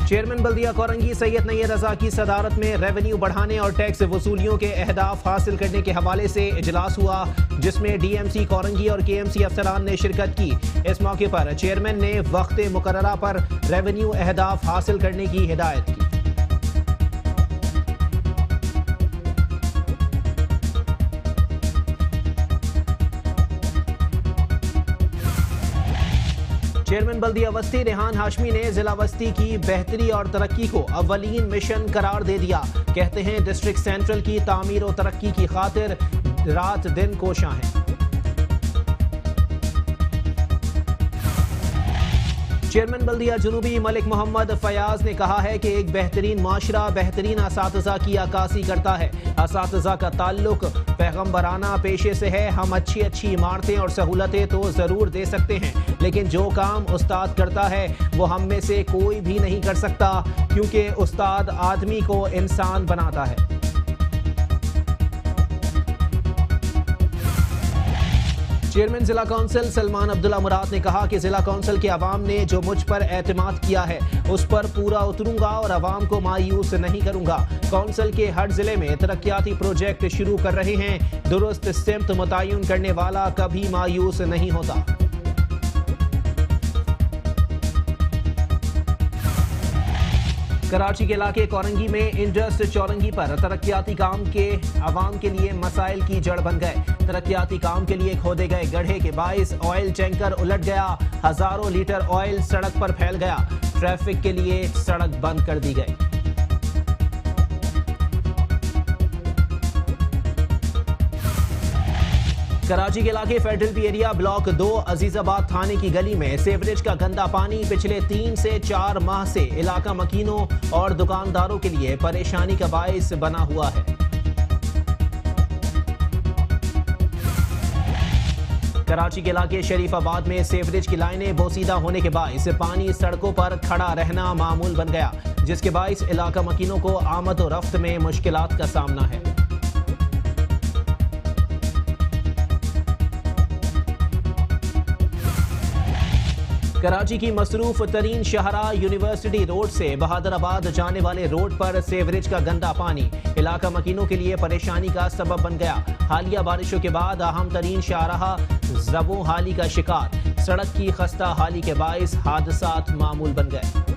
Chairman बल्दिया कोरंगी सैयद नैय्यर रजा की सदारत में रेवेन्यू बढ़ाने और टैक्स वसूलियों के अहदाफ हासिल करने के हवाले से इजलास हुआ, जिसमें डीएमसी कोरंगी और केएमसी अफसरान ने शिरकत की। इस मौके पर चेयरमैन ने वक्त मुकर्ररा पर रेवेन्यू अहदाफ हासिल करने की हिदायत की। चेयरमैन बल्दिया वस्ती रेहान हाशमी ने जिला वस्ती की बेहतरी और तरक्की को अव्वलीन मिशन करार दे दिया। कहते हैं डिस्ट्रिक्ट सेंट्रल की तामीर और तरक्की की खातिर रात दिन कोशां हैं। चेयरमैन बल्दिया जुनूबी मलिक मोहम्मद फयाज ने कहा है कि एक बेहतरीन माशरा बेहतरीन असातिज़ा की अक्कासी करता है। असातिज़ा का ताल्लुक पैगम्बराना पेशे से है। हम अच्छी अच्छी इमारतें और सहूलतें तो ज़रूर दे सकते हैं, लेकिन जो काम उस्ताद करता है वो हम में से कोई भी नहीं कर सकता, क्योंकि उस्ताद आदमी को इंसान बनाता है। चेयरमैन जिला काउंसिल सलमान अब्दुल्ला मुराद ने कहा कि जिला काउंसिल के अवाम ने जो मुझ पर एतमाद किया है उस पर पूरा उतरूंगा और अवाम को मायूस नहीं करूंगा। काउंसिल के हर जिले में तरक्याती प्रोजेक्ट शुरू कर रहे हैं। दुरुस्त सिमत मुतय्यन करने वाला कभी मायूस नहीं होता। कराची के इलाके कोरंगी में इंडस्ट चौरंगी पर तरक्याती काम के अवाम के लिए मसाइल की जड़ बन गए। तरक्याती काम के लिए खोदे गए गड्ढे के बाइस ऑयल टैंकर उलट गया। हजारों लीटर ऑयल सड़क पर फैल गया। ट्रैफिक के लिए सड़क बंद कर दी गई। कराची के इलाके फेडरल एरिया ब्लॉक 2 अजीजाबाद थाने की गली में सेवरेज का गंदा पानी पिछले 3 से 4 माह से इलाका मकीनों और दुकानदारों के लिए परेशानी का बाइस बना हुआ है। कराची के इलाके शरीफाबाद में सेवरेज की लाइनें बोसीदा होने के बाइस पानी सड़कों पर खड़ा रहना मामूल बन गया, जिसके बाइस इलाका मकीनों को आमद और रफ्त में मुश्किलात का सामना है। कराची की मसरूफ तरीन शहरा यूनिवर्सिटी रोड से बहादुराबाद जाने वाले रोड पर सेवरेज का गंदा पानी इलाका मकीनों के लिए परेशानी का सबब बन गया। हालिया बारिशों के बाद अहम तरीन शाहराह ज़बों हाली का शिकार। सड़क की खस्ता हाली के बाइस हादसात मामूल बन गए।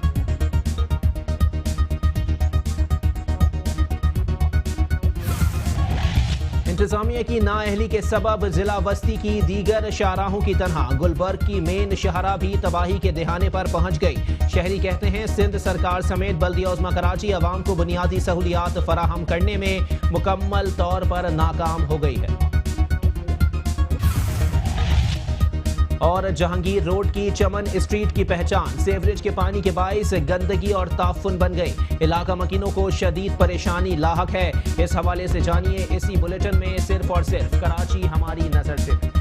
इंतजामिया की नाअहली के सबब जिला वस्ती की दीगर शाहराहों की तरह गुलबर्ग की मेन शहरा भी तबाही के दहाने पर पहुंच गई। शहरी कहते हैं सिंध सरकार समेत बल्दिया उज़्मा कराची अवाम को बुनियादी सहूलियात फराहम करने में मुकम्मल तौर पर नाकाम हो गई है। और जहांगीर रोड की चमन स्ट्रीट की पहचान सेवरेज के पानी के बाइस गंदगी और ताफुन बन गई। इलाका मकीनों को शदीद परेशानी लाहक है। इस हवाले से जानिए इसी बुलेटिन में सिर्फ और सिर्फ कराची हमारी नजर से।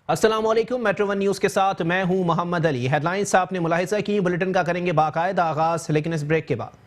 अस्सलाम वालेकुम। मेट्रो वन न्यूज़ के साथ मैं हूं मोहम्मद अली। हेडलाइंस आपने मुलाहिजा की, बुलेटिन का करेंगे बाकायदा आगाज, लेकिन इस ब्रेक के बाद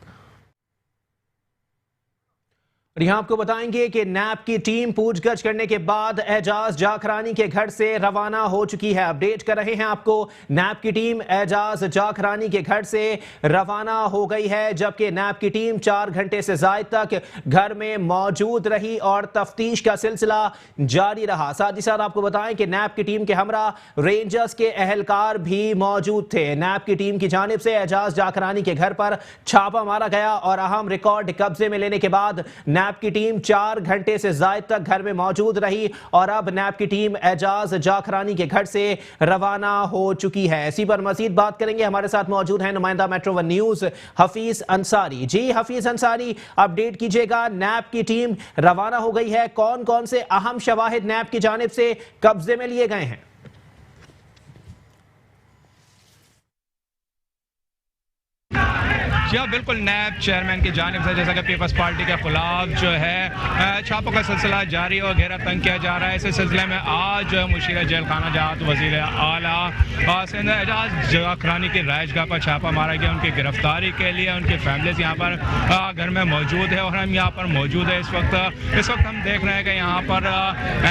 और यहाँ आपको बताएंगे कि नैब की टीम पूछगछ करने के बाद एजाज जाखरानी के घर से रवाना हो चुकी है। अपडेट कर रहे हैं आपको, नैब की टीम एजाज जाखरानी के घर से रवाना हो गई है, जबकि नैब की टीम 4 घंटे से ज़ायद तक घर में मौजूद रही और तफ्तीश का सिलसिला जारी रहा। साथ ही साथ आपको बताएं कि नैब की टीम के हमरा रेंजर्स के एहलकार भी मौजूद थे। नैब की टीम की जानिब से एजाज जाखरानी के घर पर छापा मारा गया और अहम रिकॉर्ड कब्जे में लेने के बाद नैब की टीम 4 घंटे से ज़ायद तक घर में मौजूद रही और अब नैब की टीम एजाज जाखरानी के घर से रवाना हो चुकी है। इसी पर मजीद बात करेंगे, हमारे साथ मौजूद हैं नुमाइंदा Metro One News Hafeez Ansari. जी हफीज अंसारी, अपडेट कीजिएगा, नैब की टीम रवाना हो गई है, कौन कौन से अहम शवाहिद नैब की जानिब से कब्जे में लिए गए हैं? या बिल्कुल नैब चेयरमैन की जानिब से जैसा कि पीपल्स पार्टी के खिलाफ जो है छापों का सिलसिला जारी और घेरा तंग किया जा रहा है। इस सिलसिले में आज मुशीर जेल खाना जात वज़ीर आला सिंध एजाज जाखरानी की रहायशगाह पर छापा मारा गया उनकी गिरफ्तारी के लिए। उनकी फैमिलीज यहाँ पर घर में मौजूद है और हम यहाँ पर मौजूद है। इस वक्त हम देख रहे हैं कि यहाँ पर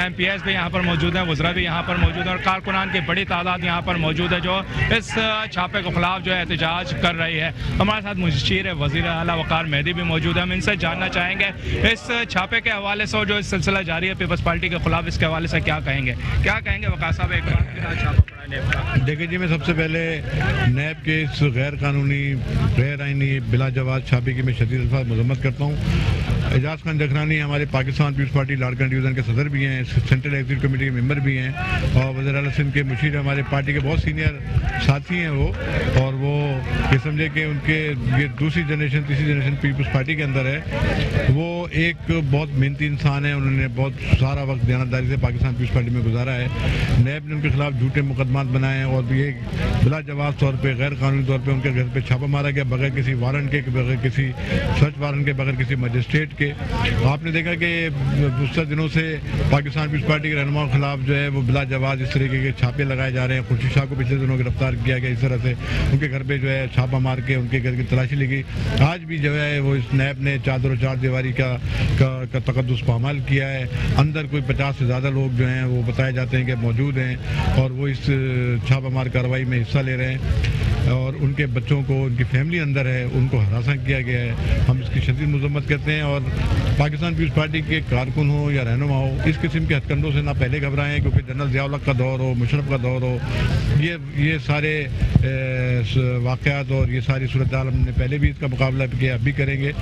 MPs भी यहाँ पर मौजूद हैं, वज़रा भी यहाँ पर मौजूद हैं और कारकुनान की बड़ी तादाद यहाँ पर मौजूद है जो इस छापे के खिलाफ जो है एहतजाज कर रही है। हमारे साथ मुशीर वज़ीर आला वक़ार मेहदी भी मौजूद है। हम इनसे जानना चाहेंगे इस छापे के हवाले से जो इस सिलसिला जारी है पीपल्स पार्टी के खिलाफ, इसके हवाले से क्या कहेंगे वक़ार साहब? एक बार छापा पड़ा नैब का। देखिए जी, मैं सबसे पहले नैब के इस गैर कानूनी गैर आइनी बिला जवाब छापे की मैं शदीद अल्फाज मजम्मत करता हूँ। एजाज खान जाखरानी हमारे Pakistan Peoples Party Larkana division के सदर भी हैं, सेंट्रल एग्जीक्यूटिव कमेटी के मेंबर भी हैं और वज़ीर आला सिंध के मुशीर हमारे पार्टी के बहुत सीनियर साथी हैं वो। और वो ये समझे कि उनके ये दूसरी जनरेशन तीसरी जनरेशन पीपल्स पार्टी के अंदर है। वो एक बहुत मेहनती इंसान है, उन्होंने बहुत सारा वक्त दयानतदारी से पाकिस्तान पीपल्स पार्टी में गुजारा है। नैब ने उनके खिलाफ झूठे मुकदमात बनाए हैं और ये बिला जवाब तौर पर गैर कानूनी तौर पर उनके घर पर छापा मारा गया बगैर किसी वारंट के, बगैर किसी सर्च वारंट के, बगैर किसी मजिस्ट्रेट के। आपने देखा कि गुज़श्ता दिनों से पाकिस्तान पीपल्स पार्टी के रहनुमाओं के खिलाफ जो है वो बिला जवाब इस तरीके के छापे लगाए जा रहे हैं। खुर्शीद शाह को पिछले दिनों गिरफ्तार किया गया, इस तरह से उनके घर पे जो है छापा मार के उनके घर की तलाशी ली गई। आज भी जो है वो इस नैब ने चादर और चार दीवारी का तकद्दुस पामाल किया है। अंदर कोई 50 से ज़्यादा लोग जो हैं वो बताए जाते हैं कि मौजूद हैं और वो इस छापामार कार्रवाई में हिस्सा ले रहे हैं और उनके बच्चों को, उनकी फैमिली अंदर है, उनको हरासा किया गया है। हम इसकी शदीद मजम्मत करते हैं और पाकिस्तान पीपल्स पार्टी के कारकुन हो या रहनुमा हो, इस किस्म के हथकंडों से ना पहले घबराएं क्योंकि जनरल ज़िया-उल-हक का दौर हो, मुशर्रफ का दौर हो, ये सारे वाक़यात और ये सारी सूरत हाल हमने पहले भी इसका मुकाबला किया, अब भी करेंगे।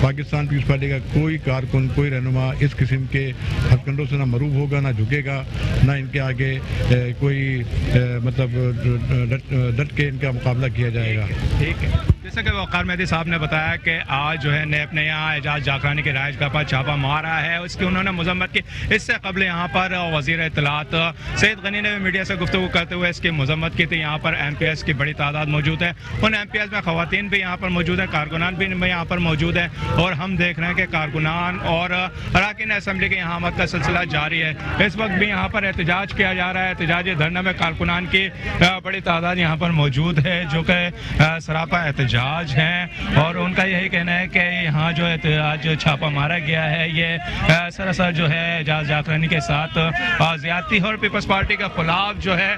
पाकिस्तान पीपल्स पार्टी का कोई कारकुन, कोई रहनुमा इस किस्म के हथकंडों से ना मरूब होगा, ना झुकेगा, ना इनके आगे कोई मतलब डट के इनका मुकाबला किया जाएगा। ठीक है, जैसा कि वक़ार मेहदी साहब ने बताया कि आज जो है नैब ने यहाँ एजाज जाखरानी के रहायशगाह पर छापा मारा है, उसकी उन्होंने मजम्मत की। इससे कबल यहाँ पर वज़ीर इत्तलात सईद गनी ने भी मीडिया से गुफ्तगू करते हुए इसकी मजम्मत की थी। यहाँ पर MPs की बड़ी तादाद मौजूद है, उन MPs में ख़वातीन भी यहाँ पर मौजूद है, कारकुनान भी यहाँ पर मौजूद है और हम देख रहे हैं कि कारकुनान और अरकान असम्बली की यहाँ आमद का सिलसिला जारी है। इस वक्त भी यहाँ पर एहतजाज किया जा रहा है। एहतजाजी धरना में कारकुनान की बड़ी तादाद यहाँ पर मौजूद है जो कि सरापा एहतजाज हैं और उनका यही कहना है कि यहाँ जो आज छापा मारा गया है ये सरासर जो है एजाज जाखरानी के साथ ज्यादती है और पीपल्स पार्टी के खिलाफ जो है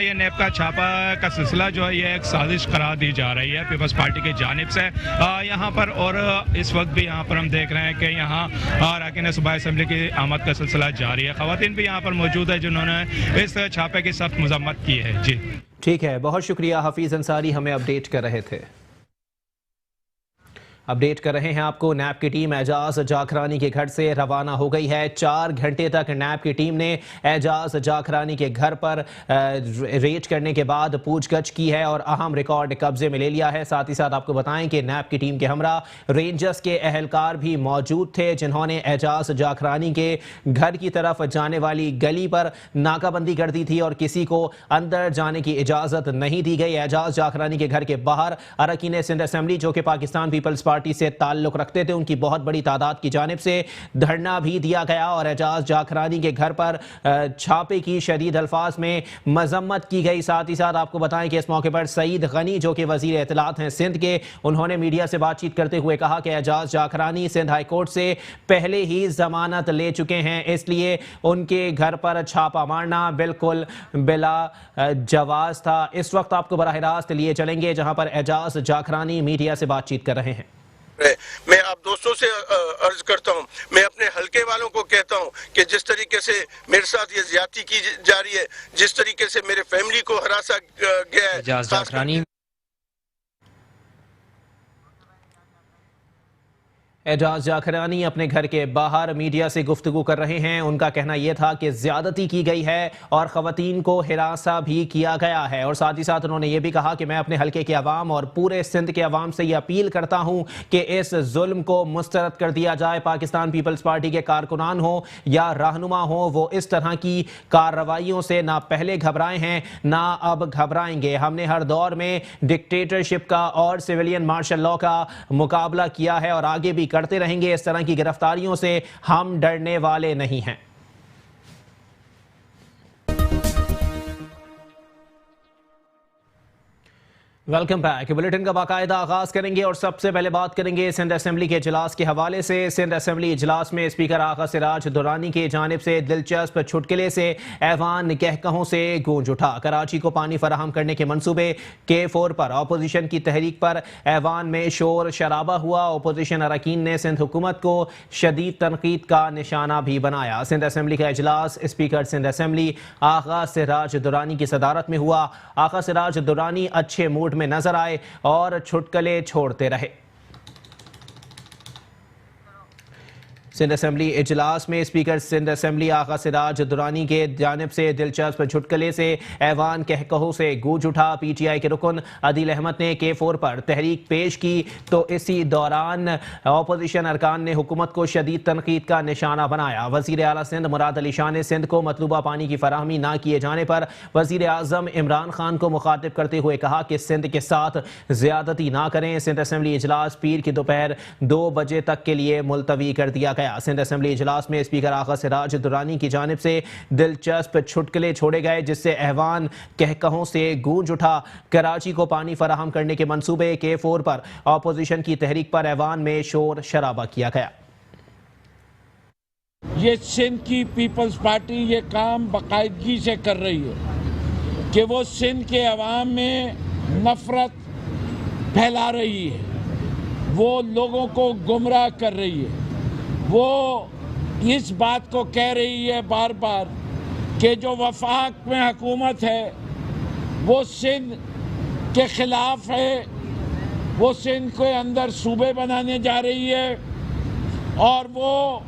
ये नैब का छापा का सिलसिला जो है ये एक साजिश करार दी जा रही है पीपल्स पार्टी की जानिब से यहाँ पर। और इस वक्त भी यहाँ पर हम देख रहे हैं कि यहाँ अरकान सूबाई असम्बली की आमद का सिलसिला जारी है। ख़वातीन भी यहाँ पर मौजूद है जिन्होंने इस छापे की सख्त मजम्मत की है। जी ठीक है, बहुत शुक्रिया। हफीज़ अंसारी हमें अपडेट कर रहे थे। अपडेट कर रहे हैं आपको, नैब की टीम एजाज जाखरानी के घर से रवाना हो गई है। 4 घंटे तक नैब की टीम ने एजाज जाखरानी के घर पर रेड करने के बाद पूछगछ की है और अहम रिकॉर्ड कब्जे में ले लिया है। साथ ही साथ आपको बताएं कि नैब की टीम के हमरा रेंजर्स के एहलकार भी मौजूद थे जिन्होंने एजाज जाखरानी के घर की तरफ जाने वाली गली पर नाकाबंदी कर दी थी और किसी को अंदर जाने की इजाज़त नहीं दी गई। एजाज जाखरानी के घर के बाहर अरकान सिंध असेंबली जो कि पाकिस्तान पीपल्स पार्टी से ताल्लुक रखते थे उनकी बहुत बड़ी तादाद की जानिब से धरना भी दिया गया और एजाज जाखरानी के घर पर छापे की शदीद अल्फाज में मजम्मत की गई। साथ ही साथ आपको बताएं कि इस मौके पर सईद गनी जो कि वजीर इत्तलात हैं सिंध के, उन्होंने मीडिया से बातचीत करते हुए कहा कि एजाज जाखरानी सिंध हाई कोर्ट से पहले ही जमानत ले चुके हैं, इसलिए उनके घर पर छापा मारना बिल्कुल बिला जवाज था। इस वक्त आपको बराह रास्त लिए चलेंगे जहां पर एजाज जाखरानी मीडिया से बातचीत कर रहे हैं। मैं आप दोस्तों से अर्ज करता हूं, मैं अपने हलके वालों को कहता हूं कि जिस तरीके से मेरे साथ ये ज्यादती की जा रही है, जिस तरीके से मेरे फैमिली को हरासा गया है, एजाज जाखरानी अपने घर के बाहर मीडिया से गुफ्तगू कर रहे हैं। उनका कहना यह था कि ज्यादती की गई है और खवातीन को हिरासा भी किया गया है, और साथ ही साथ उन्होंने ये भी कहा कि मैं अपने हल्के के अवाम और पूरे सिंध के अवाम से ये अपील करता हूं कि इस जुल्म को मुस्तरद कर दिया जाए। पाकिस्तान पीपल्स पार्टी के कारकुनान हो या रहनुमा हो, वो इस तरह की कार्रवाइयों से ना पहले घबराए हैं ना अब घबराएंगे। हमने हर दौर में डिक्टेटरशिप का और सिविलियन मार्शल लॉ का मुकाबला किया है और आगे भी करते रहेंगे। इस तरह की गिरफ्तारियों से हम डरने वाले नहीं हैं। Welcome back. बुलेटिन का बाकायदा आगाज करेंगे और सबसे पहले बात करेंगे सिंध असेंबली के इजलास के हवाले से। सिंध असेंबली इजलास में स्पीकर आगा सिराज दुरानी की जानिब से दिलचस्प चुटकुले से ऐवान कहकहों से गूंज उठा। कराची को पानी फराहम करने के मंसूबे K4 पर अपोजिशन की तहरीक पर ऐवान में शोर शराबा हुआ। अपोजिशन अरकान ने सिंध हुकूमत को शदीद तनकीद का निशाना भी बनाया। सिंध असेंबली का इजलास स्पीकर सिंध असेंबली आगा सिराज दुरानी की सदारत में हुआ। आगा सिराज दुरानी अच्छे मूड में नजर आए और चुटकुले छोड़ते रहे। सिंध असेंबली इजलास में स्पीकर सिंध असेंबली आगा सिराज दुरानी के जानिब से दिलचस्प चुटकुले से ऐवान कहकहों से गूंज उठा। PTI के रुकन अदील अहमद ने K4 पर तहरीक पेश की तो इसी दौरान अपोजिशन अरकान ने हुकूमत को शदीद तनकीद का निशाना बनाया। वजीर आला सिंध मुराद अली शाह ने सिंध को मतलूबा पानी की फराहमी ना किए जाने पर वजीर आजम इमरान खान को मुखातिब करते हुए कहा कि सिंध के साथ ज्यादती ना करें। सिंध असेंबली इजलास पीर की दोपहर 2 बजे तक के लिए मुलतवी कर दिया गया। सिंध असेंबली इजलास में स्पीकर आगा सिराज दुरानी की जानिब से दिलचस्प चुटकुले छोड़े गए जिससे ऐवान कहकहों से गूंज उठा। कराची को पानी फराहम करने के मंसूबे K4 पर अपोजिशन की तहरीक पर ऐवान में शोर शराबा किया गया। ये सिंध की पीपल्स पार्टी ये काम बाकायदगी से कर रही है कि वो सिंध के अवाम में नफरत फैला रही है, वो लोगों को गुमराह कर रही है, वो इस बात को कह रही है बार बार कि जो वफाक में हुकूमत है वो सिंध के खिलाफ है, वो सिंध के अंदर सूबे बनाने जा रही है और वो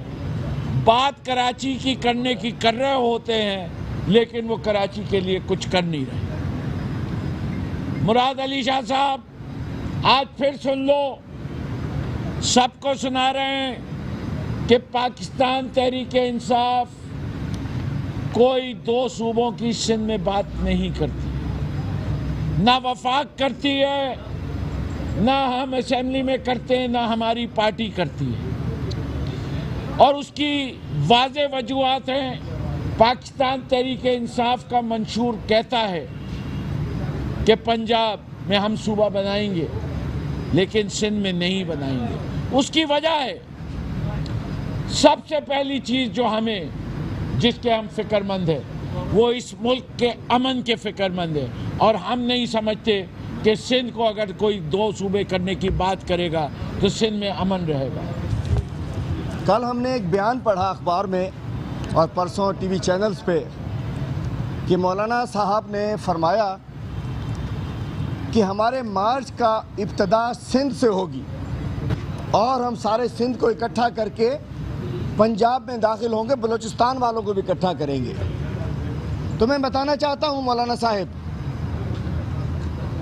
बात कराची की करने की कर रहे होते हैं लेकिन वो कराची के लिए कुछ कर नहीं रहे। मुराद अली शाह साहब आज फिर सुन लो, सबको सुना रहे हैं कि पाकिस्तान तहरीक इंसाफ कोई 2 सूबों की सिंध में बात नहीं करती, ना वफाक करती है, ना हम असेंबली में करते हैं, ना हमारी पार्टी करती है। और उसकी वाज़े वजूहात हैं। पाकिस्तान तहरीक इंसाफ का मंशूर कहता है कि पंजाब में हम सूबा बनाएंगे लेकिन सिंध में नहीं बनाएंगे। उसकी वजह है सबसे पहली चीज़ जो हमें जिसके हम फिक्रमंद हैं वो इस मुल्क के अमन के फिक्रमंद है और हम नहीं समझते कि सिंध को अगर कोई 2 सूबे करने की बात करेगा तो सिंध में अमन रहेगा। कल हमने एक बयान पढ़ा अखबार में और परसों टीवी चैनल्स पे कि मौलाना साहब ने फरमाया कि हमारे मार्च का इब्तदा सिंध से होगी और हम सारे सिंध को इकट्ठा करके पंजाब में दाखिल होंगे, बलूचिस्तान वालों को भी इकट्ठा करेंगे। तो मैं बताना चाहता हूं मौलाना साहब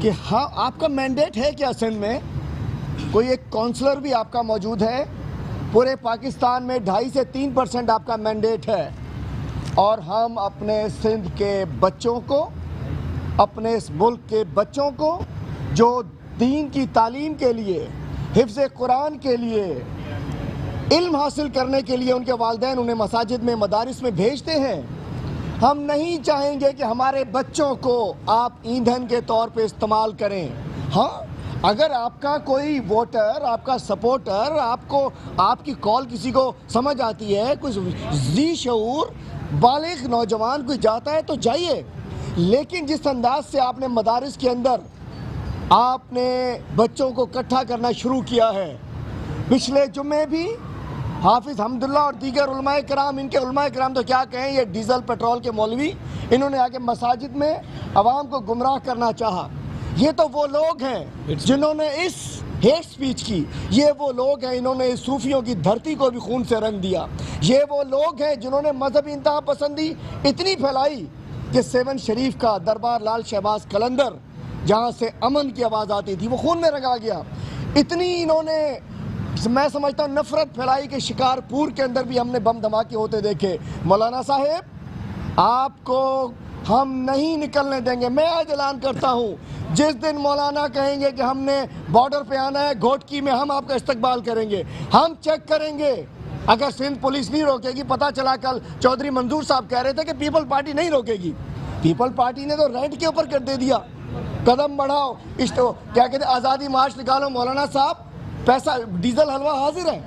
कि हाँ, आपका मैंडेट है क्या सिंध में? कोई एक काउंसलर भी आपका मौजूद है? पूरे पाकिस्तान में 2.5 से 3% आपका मैंडेट है और हम अपने सिंध के बच्चों को, अपने इस मुल्क के बच्चों को जो दीन की तालीम के लिए, हिफ्ज़ कुरान के लिए, इल्म हासिल करने के लिए उनके वालिदैन उन्हें मसाजिद में, मदारिस में भेजते हैं, हम नहीं चाहेंगे कि हमारे बच्चों को आप ईंधन के तौर पे इस्तेमाल करें। हाँ, अगर आपका कोई वोटर, आपका सपोर्टर, आपको आपकी कॉल किसी को समझ आती है, कुछ जी शऊर बालिग नौजवान कोई जाता है तो जाइए, लेकिन जिस अंदाज से आपने मदारिस के अंदर आपने बच्चों को इकट्ठा करना शुरू किया है, पिछले जुम्मे भी हाफिज़ हमदुल्ला और दीगर उलमाए किराम, इनके उलमाए किराम तो क्या कहें, ये डीजल पेट्रोल के मौलवी, इन्होंने आके मसाजिद में आवाम को गुमराह करना चाहा। ये तो वो लोग हैं जिन्होंने इस हेट स्पीच की। ये वो लोग हैं, इन्होंने इस सूफियों की धरती को भी खून से रंग दिया। ये वो लोग हैं जिन्होंने मजहबी इंतहा पसंदी इतनी फैलाई कि 7 शरीफ का दरबार लाल शहबाज कलंदर, जहाँ से अमन की आवाज़ आती थी, वो खून में रंगा गया। इतनी इन्होंने, मैं समझता हूँ, नफरत फैलाई कि शिकारपुर के अंदर भी हमने बम धमाके होते देखे। मौलाना साहेब, आपको हम नहीं निकलने देंगे। मैं आज ऐलान करता हूँ, जिस दिन मौलाना कहेंगे कि हमने बॉर्डर पे आना है घोटकी में, हम आपका इस्तकबाल करेंगे, हम चेक करेंगे। अगर सिंध पुलिस नहीं रोकेगी, पता चला कल चौधरी मंजूर साहब कह रहे थे कि पीपल पार्टी नहीं रोकेगी। पीपल पार्टी ने तो रेंट के ऊपर कर दे दिया। कदम बढ़ाओ, इस तो क्या कहते, आज़ादी मार्च निकालो। मौलाना साहब, पैसा डीजल हलवा हाजिर है।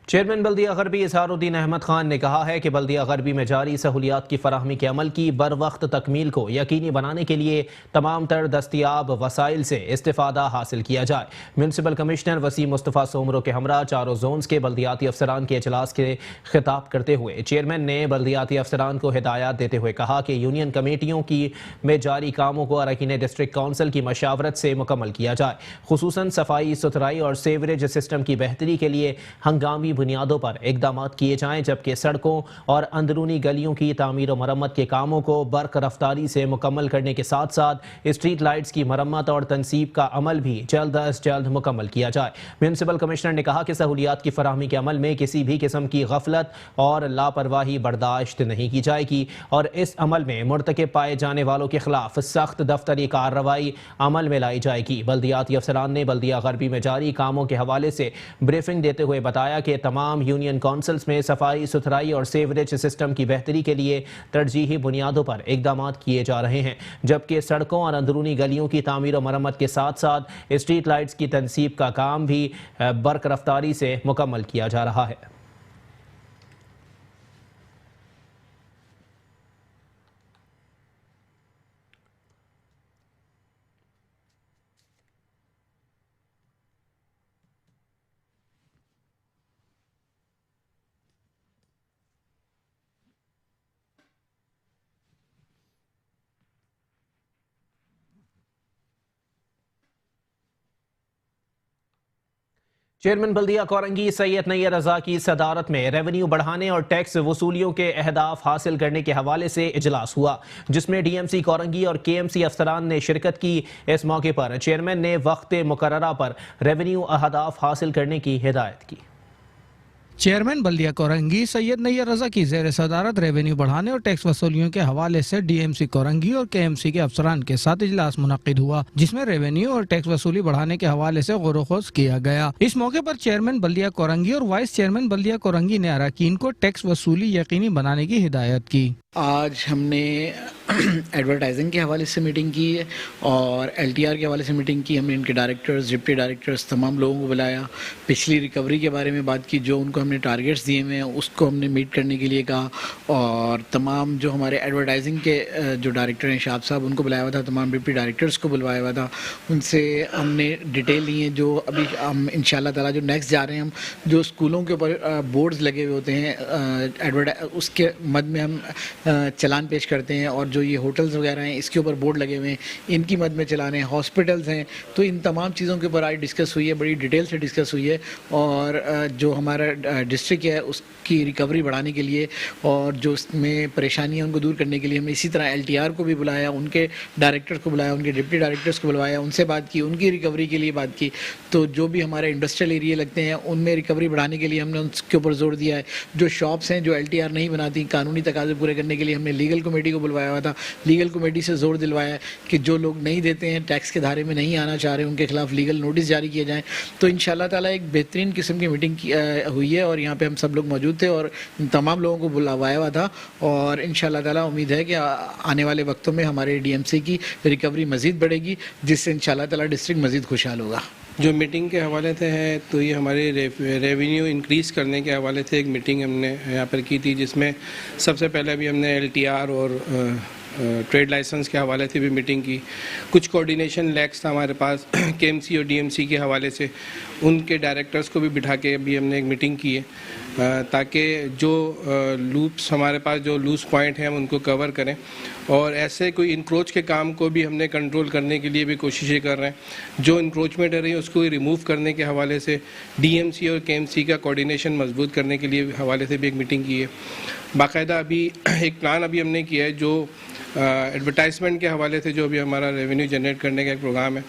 चेयरमैन बल्दिया गरबी इजहारुद्दीन अहमद खान ने कहा है कि बल्दिया गरबी में जारी सहूलियात की फराहमी के अमल की बर वक्त तकमील को यकीनी बनाने के लिए तमाम तर दस्तियाब वसाइल से इस्तिफादा हासिल किया जाए। म्यूनसिपल कमिश्नर वसीम मुस्तफ़ा सोमरो के हमरा चारों जोन्स के बल्दियाती अफसरान के इजलास के खिताब करते हुए चेयरमैन ने बल्दियाती अफसरान को हिदायत देते हुए कहा कि यूनियन कमेटियों की में जारी कामों को अरकान डिस्ट्रिक्ट काउंसिल की मशावरत से मुकम्मल किया जाए। खुसूसन सफाई सुथराई और सीवरेज सिस्टम की बेहतरी के लिए हंगामी बुनियादों पर इकदाम किए जाएं, जबकि सड़कों और अंदरूनी गलियों की तामीर और मरम्मत के कामों को बर्क रफ्तारी से मुकम्मल करने के साथ साथ स्ट्रीट लाइट्स की मरम्मत और तनसीब का अमल भी जल्द अज जल्द मुकम्मल किया जाए। म्यूनसिपल कमिश्नर ने कहा कि सहूलियात की फराहमी के अमल में किसी भी किस्म की गफलत और लापरवाही बर्दाश्त नहीं की जाएगी और इस अमल में मुर्तकब पाए जाने वालों के खिलाफ सख्त दफ्तरी कार्रवाई अमल में लाई जाएगी। बल्दियाती अफसरान ने बल्दिया गरबी में जारी कामों के हवाले से ब्रीफिंग देते हुए बताया कि तमाम यूनियन काउंसिल्स में सफाई सुथराई और सीवरेज सिस्टम की बेहतरी के लिए तरजीही बुनियादों पर इकदाम किए जा रहे हैं, जबकि सड़कों और अंदरूनी गलियों की तामीर और मरम्मत के साथ साथ स्ट्रीट लाइट्स की तनसीब का काम भी बर्क रफ्तारी से मुकम्मल किया जा रहा है। चेयरमैन बल्दिया कोरंगी सैयद नैयर रजा की सदारत में रेवेन्यू बढ़ाने और टैक्स वसूलियों के अहदाफ हासिल करने के हवाले से इजलास हुआ, जिसमें डीएमसी कोरंगी और केएमसी अफसरान ने शिरकत की। इस मौके पर चेयरमैन ने वक्त मुकर्ररा पर रेवेन्यू अहदाफ हासिल करने की हिदायत की। चेयरमैन बल्दिया कोरंगी सैयद नैयर रजा की ज़ेर सदारत रेवेन्यू बढ़ाने और टैक्स वसूलियों के हवाले से डीएमसी कोरंगी और केएमसी के अफसरान के साथ इजलास मुनक्किद हुआ, जिसमें रेवेन्यू और टैक्स वसूली बढ़ाने के हवाले से गौर-व-खोज किया गया। इस मौके पर चेयरमैन बल्दिया कोरंगी और वाइस चेयरमैन बल्दिया कोरंगी ने अरकान को टैक्स वसूली यकीनी बनाने की हिदायत की। आज हमने एडवर्टाइजिंग के हवाले से मीटिंग की है और एलटीआर के हवाले से मीटिंग की। हमने इनके डायरेक्टर्स, डिप्टी डायरेक्टर्स, तमाम लोगों को बुलाया, पिछली रिकवरी के बारे में बात की, जो उनको हमने टारगेट्स दिए हुए हैं उसको हमने मीट करने के लिए कहा, और तमाम जो हमारे एडवर्टाइजिंग के जो डायरेक्टर हैं शाद साहब, उनको बुलाया हुआ था, तमाम डिप्टी डायरेक्टर्स को बुलवाया हुआ था, उनसे हमने डिटेल ली है। जो अभी हम इंशाल्लाह ताला जो नेक्स्ट जा रहे हैं, हम जो स्कूलों के ऊपर बोर्ड्स लगे हुए होते हैं उसके मद में हम चलान पेश करते हैं, और जो ये होटल्स वगैरह हैं इसके ऊपर बोर्ड लगे हुए हैं, इनकी मद में चलाने, हॉस्पिटल्स हैं, तो इन तमाम चीज़ों के ऊपर आज डिस्कस हुई है, बड़ी डिटेल से डिस्कस हुई है। और जो हमारा डिस्ट्रिक्ट है उसकी रिकवरी बढ़ाने के लिए और जो उसमें परेशानियाँ उनको दूर करने के लिए हमने इसी तरह एलटीआर को भी बुलाया, उनके डायरेक्टर्स को बुलाया, उनके डिप्टी डायरेक्टर्स को बुलवाया, उनसे बात की, उनकी रिकवरी के लिए बात की। तो जो भी हमारे इंडस्ट्रियल एरिया लगते हैं उनमें रिकवरी बढ़ाने के लिए हमने उसके ऊपर जोर दिया है। जो शॉप्स हैं जो एलटीआर नहीं बनाती, कानूनी तकाजे पूरे करने के लिए हमने लीगल कमेटी को बुलवाया हुआ था। लीगल कमेटी से जोर दिलवाया कि जो लोग नहीं देते हैं, टैक्स के धारे में नहीं आना चाह रहे, उनके खिलाफ लीगल नोटिस जारी किए जाएं। तो इंशाल्लाह ताला एक बेहतरीन किस्म की मीटिंग हुई है और यहाँ पे हम सब लोग मौजूद थे और तमाम लोगों को बुलवाया हुआ था, और इंशाल्लाह ताला उम्मीद है कि आने वाले वक्तों में हमारे डीएमसी की रिकवरी मज़ीद बढ़ेगी, जिससे इंशाल्लाह ताला डिस्ट्रिक्ट मज़ीद खुशहाल होगा। जो मीटिंग के हवाले से है तो ये हमारे रेवेन्यू इंक्रीज़ करने के हवाले से एक मीटिंग हमने यहाँ पर की थी, जिसमें सबसे पहले अभी हमने एलटीआर और ट्रेड लाइसेंस के हवाले से भी मीटिंग की। कुछ कोऑर्डिनेशन लैक्स था हमारे पास केएमसी और डीएमसी के हवाले से, उनके डायरेक्टर्स को भी बिठा के अभी हमने एक मीटिंग की है। ताकि जो लूप्स हमारे पास जो लूज पॉइंट हैं हम उनको कवर करें, और ऐसे कोई इंक्रोच के काम को भी हमने कंट्रोल करने के लिए भी कोशिशें कर रहे हैं। जो इंक्रोचमेंट है रही है उसको रिमूव करने के हवाले से डीएमसी और केएमसी का कोऑर्डिनेशन मजबूत करने के लिए हवाले से भी एक मीटिंग की है। बाकायदा अभी एक प्लान अभी हमने किया है जो एडवर्टाइजमेंट के हवाले से, जो अभी हमारा रेवेन्यू जनरेट करने का एक प्रोग्राम है,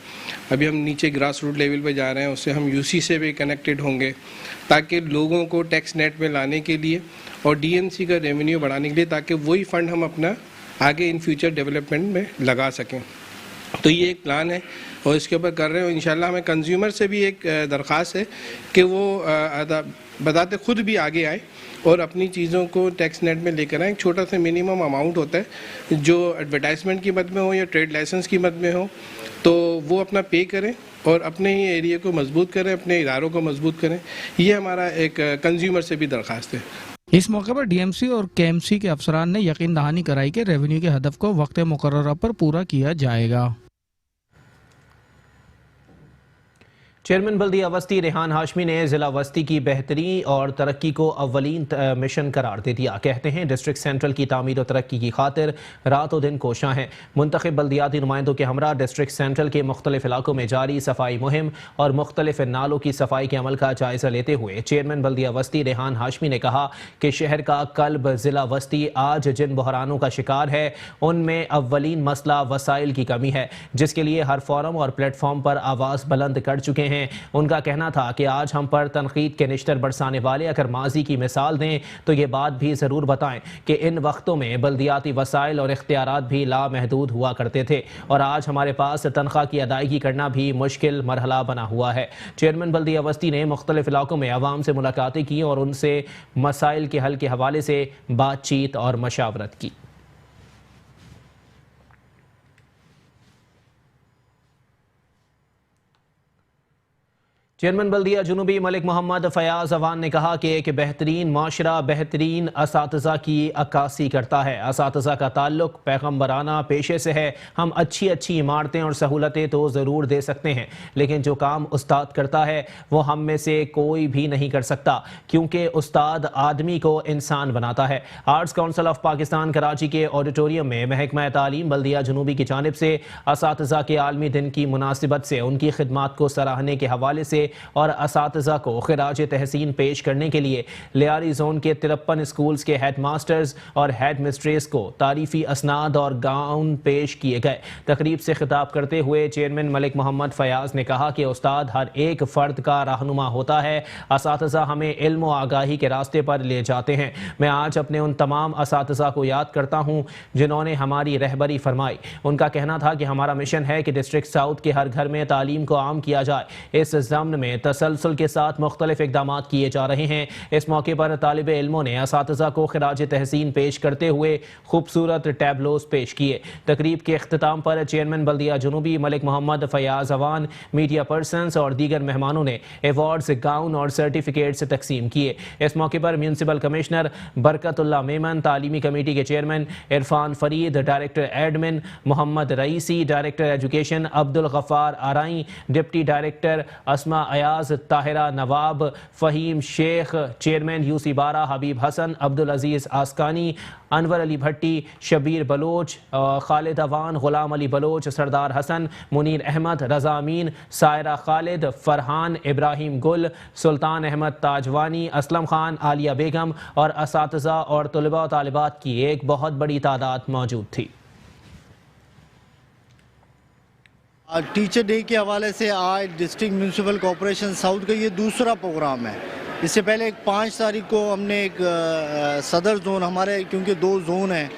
अभी हम नीचे ग्रास रूट लेवल पे जा रहे हैं, उससे हम यूसी से भी कनेक्टेड होंगे ताकि लोगों को टैक्स नेट में लाने के लिए और डीएमसी का रेवेन्यू बढ़ाने के लिए, ताकि वही फंड हम अपना आगे इन फ्यूचर डेवलपमेंट में लगा सकें। तो ये एक प्लान है और इसके ऊपर कर रहे हो। इंशाल्लाह हमें कंज्यूमर से भी एक दरख्वास्त है कि वो बताते खुद भी आगे आए और अपनी चीज़ों को टैक्स नेट में लेकर आए। एक छोटा सा मिनिमम अमाउंट होता है जो एडवर्टाइजमेंट की मद में हो या ट्रेड लाइसेंस की मद में हो, तो वो अपना पे करें और अपने ही एरिया को मजबूत करें, अपने इदारों को मजबूत करें। ये हमारा एक कंज्यूमर से भी दरख्वास्त है। इस मौके पर डीएमसी और केएमसी के अफसरान ने यकीन दहानी कराई कि रेवेन्यू के हदफ को वक्त मुकर्रर पर पूरा किया जाएगा। चेयरमैन बल्दिया वस्ती रेहान हाशमी ने ज़िला वस्ती की बेहतरी और तरक्की को अव्वलीन मिशन करार दे दिया। कहते हैं डिस्ट्रिक्ट सेंट्रल की तामीर और तरक्की की खातिर रात और दिन कोशां हैं। मुंतखब बल्दियाती नुमाइंदों के हमरा डिस्ट्रिक्ट सेंट्रल के मुख्तलिफ इलाकों में जारी सफाई मुहिम और मुख्तलिफ नालों की सफाई के अमल का जायजा लेते हुए चेयरमैन बल्दिया वस्ती रेहान हाशमी ने कहा कि शहर का कल्ब ज़िला वस्ती आज जिन बहरानों का शिकार है उनमें अव्वलीन मसला वसाइल की कमी है, जिसके लिए हर फोरम और प्लेटफॉर्म पर आवाज़ बुलंद कर चुके हैं। उनका कहना था कि आज हम पर तनकीद के निश्तर बरसाने वाले अगर माजी की मिसाल दें तो ये बात भी ज़रूर बताएं कि इन वक्तों में बल्दियाती वसाइल और इख्तियारात भी लामहदूद हुआ करते थे और आज हमारे पास तनख्वाह की अदायगी करना भी मुश्किल मरहला बना हुआ है। चेयरमैन बल्दिया वस्ती ने मुख्तलिफ इलाकों में अवाम से मुलाकातें की और उनसे मसाइल के हल के हवाले से बातचीत और मशावरत की। चेयरमैन बल्दिया जुनूबी मलिक मोहम्मद फयाज अवान ने कहा कि एक बेहतरीन माशरा बेहतरीन असातिज़ा की अक्कासी करता है। असातिज़ा का ताल्लुक पैगम्बराना पेशे से है। हम अच्छी अच्छी इमारतें और सहूलतें तो ज़रूर दे सकते हैं, लेकिन जो काम उस्ताद करता है वो हम में से कोई भी नहीं कर सकता, क्योंकि उस्ताद आदमी को इंसान बनाता है। Arts council of Pakistan Karachi के ऑडिटोरियम में महकमा तालीम बल्दिया जुनूबी की जानिब से असातिज़ा के आलमी दिन की मुनासिबत से उनकी खिदमात को सराहने के हवाले से और असातिज़ा को खिराज तहसीन पेश करने के लिए लियारी जोन के 53 स्कूल्स के हेड मास्टर्स और हेड मिस्ट्रेस को तारीफी असनाद और गाउन पेश किए गए। तकरीब से खिताब करते हुए चेयरमैन मलिक मोहम्मद फयाज ने कहा कि उस्ताद हर एक फ़र्द का रहनुमा होता है। असातिज़ा हमें इल्म और आगाही के रास्ते पर ले जाते हैं। मैं आज अपने उन तमाम असातिज़ा को याद करता हूँ जिन्होंने हमारी रहबरी फरमाई। उनका कहना था कि हमारा मिशन है कि डिस्ट्रिक्ट साउथ के हर घर में तालीम को आम किया जाए। इस ज़म्न में तसलसल के साथ मुख्तलिफ इक़दाम किए जा रहे हैं। इस मौके पर तालिब इल्मों ने असातिज़ा को खिराज तहसीन पेश करते हुए खूबसूरत टैबलोज पेश किए। तकरीब के अख्तिताम पर चेयरमैन बल्दिया जुनूबी मलिक मोहम्मद फयाज अवान, मीडिया पर्सनस और दीगर मेहमानों ने एवार्ड्स, गाउन और सर्टिफिकेट्स तकसीम किए। इस मौके पर म्यूनसिपल कमिश्नर बरकतुल्लाह मेमन, तालीमी कमेटी के chairman Irfan Farid, director admin Mohammad Raeesi, director education Abdul Ghaffar Arai, deputy director Asma Ayaz, Tahira Nawab, Faheem Sheikh, chairman UC बारा, हबीब हसन, अब्दुल अजीज़ आस्कानी, अनवर अली भट्टी, शबीर बलोच, खालिद अवान, गुलाम अली बलोच, सरदार हसन, मुनीर अहमद, रज़ा अमीन, सायरा खालिद, फ़रहान, इब्राहिम गुल, सुल्तान अहमद ताजवानी, असलम खान, आलिया बेगम और असातिज़ा और तलबा और तालिबात की एक बहुत बड़ी तादाद मौजूद थी। टीचर डे के हवाले से आज डिस्ट्रिक्ट म्यूनसिपल कॉरपोरेशन साउथ का ये दूसरा प्रोग्राम है। इससे पहले एक 5 तारीख को हमने एक सदर जोन, हमारे क्योंकि 2 जोन हैं,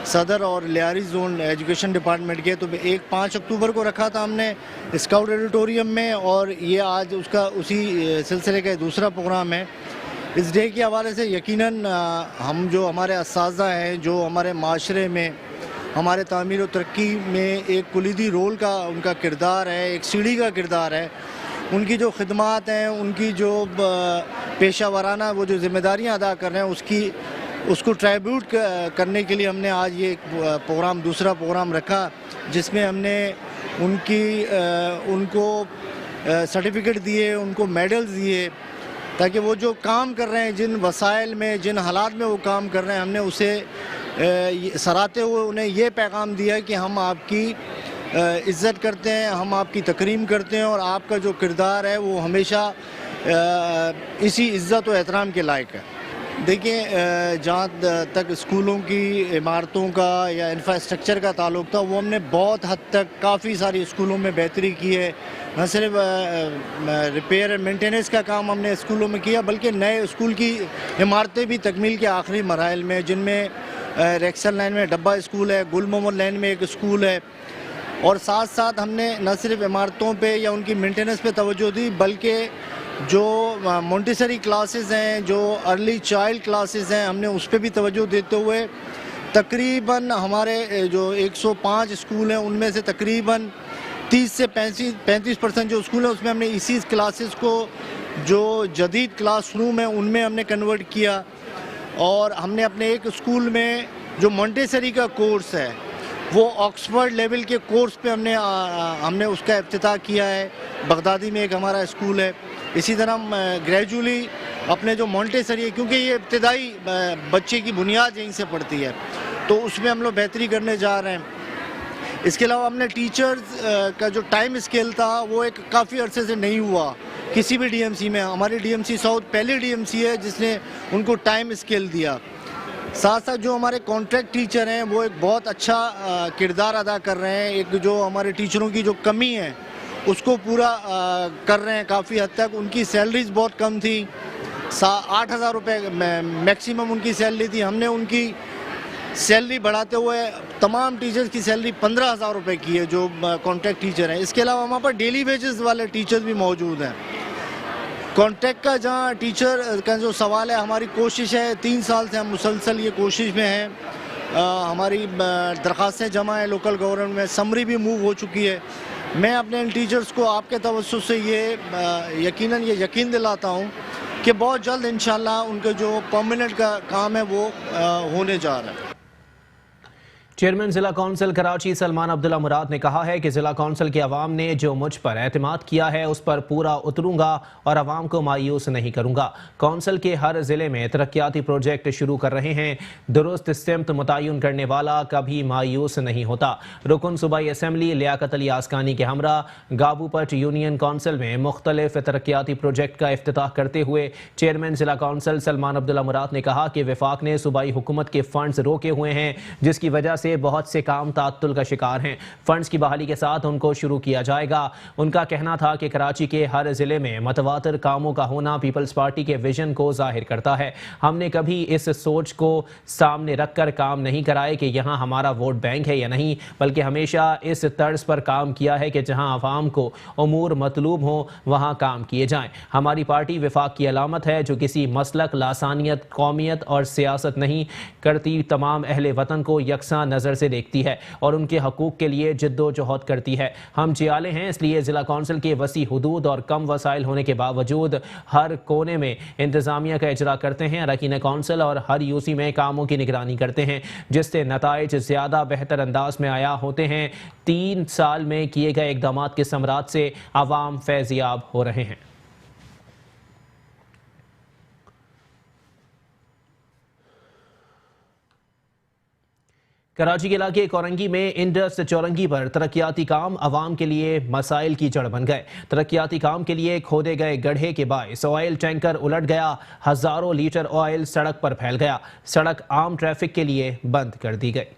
सदर और लियारी जोन एजुकेशन डिपार्टमेंट के, तो एक 5 अक्टूबर को रखा था हमने स्काउट ऑडिटोरियम में, और ये आज उसका उसी सिलसिले का दूसरा प्रोग्राम है। इस डे के हवाले से यकीनन हम जो हमारे असातिज़ा हैं, जो हमारे माशरे में हमारे तामीर और तरक्की में एक कुलीदी रोल का उनका किरदार है, एक सीढ़ी का किरदार है, उनकी जो खिदमात हैं, उनकी जो पेशा वाराना वो जो ज़िम्मेदारियाँ अदा कर रहे हैं उसको ट्रिब्यूट करने के लिए हमने आज ये प्रोग्राम, दूसरा प्रोग्राम रखा, जिसमें हमने उनको सर्टिफिकेट दिए, उनको मेडल्स दिए ताकि वो जो काम कर रहे हैं, जिन वसाइल में, जिन हालात में वो काम कर रहे हैं, हमने उसे सराहते हुए उन्हें ये पैगाम दिया कि हम आपकी इज़्ज़त करते हैं, हम आपकी तकरीम करते हैं और आपका जो किरदार है वो हमेशा इसी इज़्ज़त और एहतराम के लायक है। देखिए, जहाँ तक स्कूलों की इमारतों का या इंफ्रास्ट्रक्चर का ताल्लुक था, वो हमने बहुत हद तक काफ़ी सारी स्कूलों में बेहतरी की है। न सिर्फ रिपेयर एंड मेंटेनेंस का काम हमने स्कूलों में किया, बल्कि नए स्कूल की इमारतें भी तकमील के आखिरी मराइल में, जिनमें रेक्सल लाइन में डब्बा स्कूल है, गुल मोहम्मद लाइन में एक स्कूल है, और साथ साथ हमने न सिर्फ इमारतों पे या उनकी मेंटेनेंस पे तवज्जो दी, बल्कि जो मोंटेसरी क्लासेस हैं, जो अर्ली चाइल्ड क्लासेस हैं, हमने उस पर भी तवज्जो देते हुए तकरीबन हमारे जो 105 स्कूल हैं उनमें से तकरीबन 30 से 35% जो स्कूल हैं उसमें हमने इसी क्लासेस को जो जदीद क्लासरूम है उनमें हमने कन्वर्ट किया। और हमने अपने एक स्कूल में जो मोंटेसरी का कोर्स है वो ऑक्सफोर्ड लेवल के कोर्स पे हमने उसका इफ्तिताह किया है। बगदादी में एक हमारा स्कूल है। इसी तरह हम ग्रेजुअली अपने जो मोंटेसरी है, क्योंकि ये इब्तदाई बच्चे की बुनियाद यहीं से पड़ती है, तो उसमें हम लोग बेहतरी करने जा रहे हैं। इसके अलावा हमने टीचर्स का जो टाइम स्केल था वो एक काफ़ी अरसे से नहीं हुआ किसी भी डीएमसी में। हमारी डीएमसी साउथ पहली डीएमसी है जिसने उनको टाइम स्केल दिया। साथ साथ जो हमारे कॉन्ट्रैक्ट टीचर हैं वो एक बहुत अच्छा किरदार अदा कर रहे हैं। एक जो हमारे टीचरों की जो कमी है उसको पूरा कर रहे हैं काफ़ी हद तक। उनकी सैलरीज बहुत कम थी, 8,000 रुपये मैक्सिमम उनकी सैलरी थी। हमने उनकी सैलरी बढ़ाते हुए तमाम टीचर्स की सैलरी 15,000 रुपये की है जो कॉन्ट्रैक्ट टीचर हैं। इसके अलावा हमारे पास डेली वेजेस वाले टीचर्स भी मौजूद हैं। कॉन्ट्रैक्ट का जहाँ टीचर का जो सवाल है, हमारी कोशिश है, 3 साल से हम मुसलसल ये कोशिश में हैं। हमारी दरख्वास्तें जमा है लोकल गवर्नमेंट में, समरी भी मूव हो चुकी है। मैं अपने इन टीचर्स को आपके तवज्जुह से ये यकीन दिलाता हूँ कि बहुत जल्द इंशाल्लाह उनका जो परमानेंट का काम है वो होने जा रहा है। चेयरमैन जिला कौंसिल कराची सलमान अब्दुल्ला मुराद ने कहा है कि जिला कौंसिल के अवाम ने जो मुझ पर एतमाद किया है उस पर पूरा उतरूंगा और अवाम को मायूस नहीं करूंगा। कौंसिल के हर जिले में तरक्याती प्रोजेक्ट शुरू कर रहे हैं। दुरुस्त सिमत मुतय्यन करने वाला कभी मायूस नहीं होता। रुकन सूबाई असम्बली लियाकत अली आसकानी के हमरा गाबूपट यूनियन कौंसिल में मुख्तलिफ तरक्याती प्रोजेक्ट का इफ्तिताह करते हुए चेयरमैन जिला कौंसिल सलमान अब्दुल्ला मुराद ने कहा कि वफाक ने सूबाई हुकूमत के फंड्स रोके हुए हैं, जिसकी वजह से बहुत से काम तात्तुल का शिकार हैं। फंड्स की बहाली के साथ उनको शुरू किया जाएगा। उनका कहना था कि कराची के हर जिले में मतवातर कामों का होना पीपल्स पार्टी के विजन को जाहिर करता है। हमने कभी इस सोच को सामने रखकर काम नहीं कराए कि यहाँ हमारा वोट बैंक है या नहीं, बल्कि हमेशा इस तर्ज पर काम किया है कि जहाँ अवाम को उमूर मतलूब हो वहाँ काम किए जाएं। हमारी पार्टी वफाक की अलामत है जो किसी मसलक, लासानियत, कौमियत और सियासत नहीं करती, तमाम अहले वतन को यकसा नज़र से देखती है और उनके हकूक़ के लिए जिद्दोजहद करती है। हम जियाले हैं, इसलिए ज़िला कौंसिल के वसी हुदूद और कम वसाइल होने के बावजूद हर कोने में इंतज़ामिया का इजरा करते हैं। अरकान कौंसिल और हर यूसी में कामों की निगरानी करते हैं, जिससे नताइज ज़्यादा बेहतर अंदाज में आया होते हैं। 3 साल में किए गए इक़दाम के समरात से आवाम फैज़याब हो रहे हैं। कराची के इलाके कोरंगी में इंडस चौरंगी पर तरक्याती काम अवाम के लिए मसाइल की जड़ बन गए। तरक्याती काम के लिए खोदे गए गड्ढे के बायस ऑयल टैंकर उलट गया, हजारों लीटर ऑयल सड़क पर फैल गया। सड़क आम ट्रैफिक के लिए बंद कर दी गई।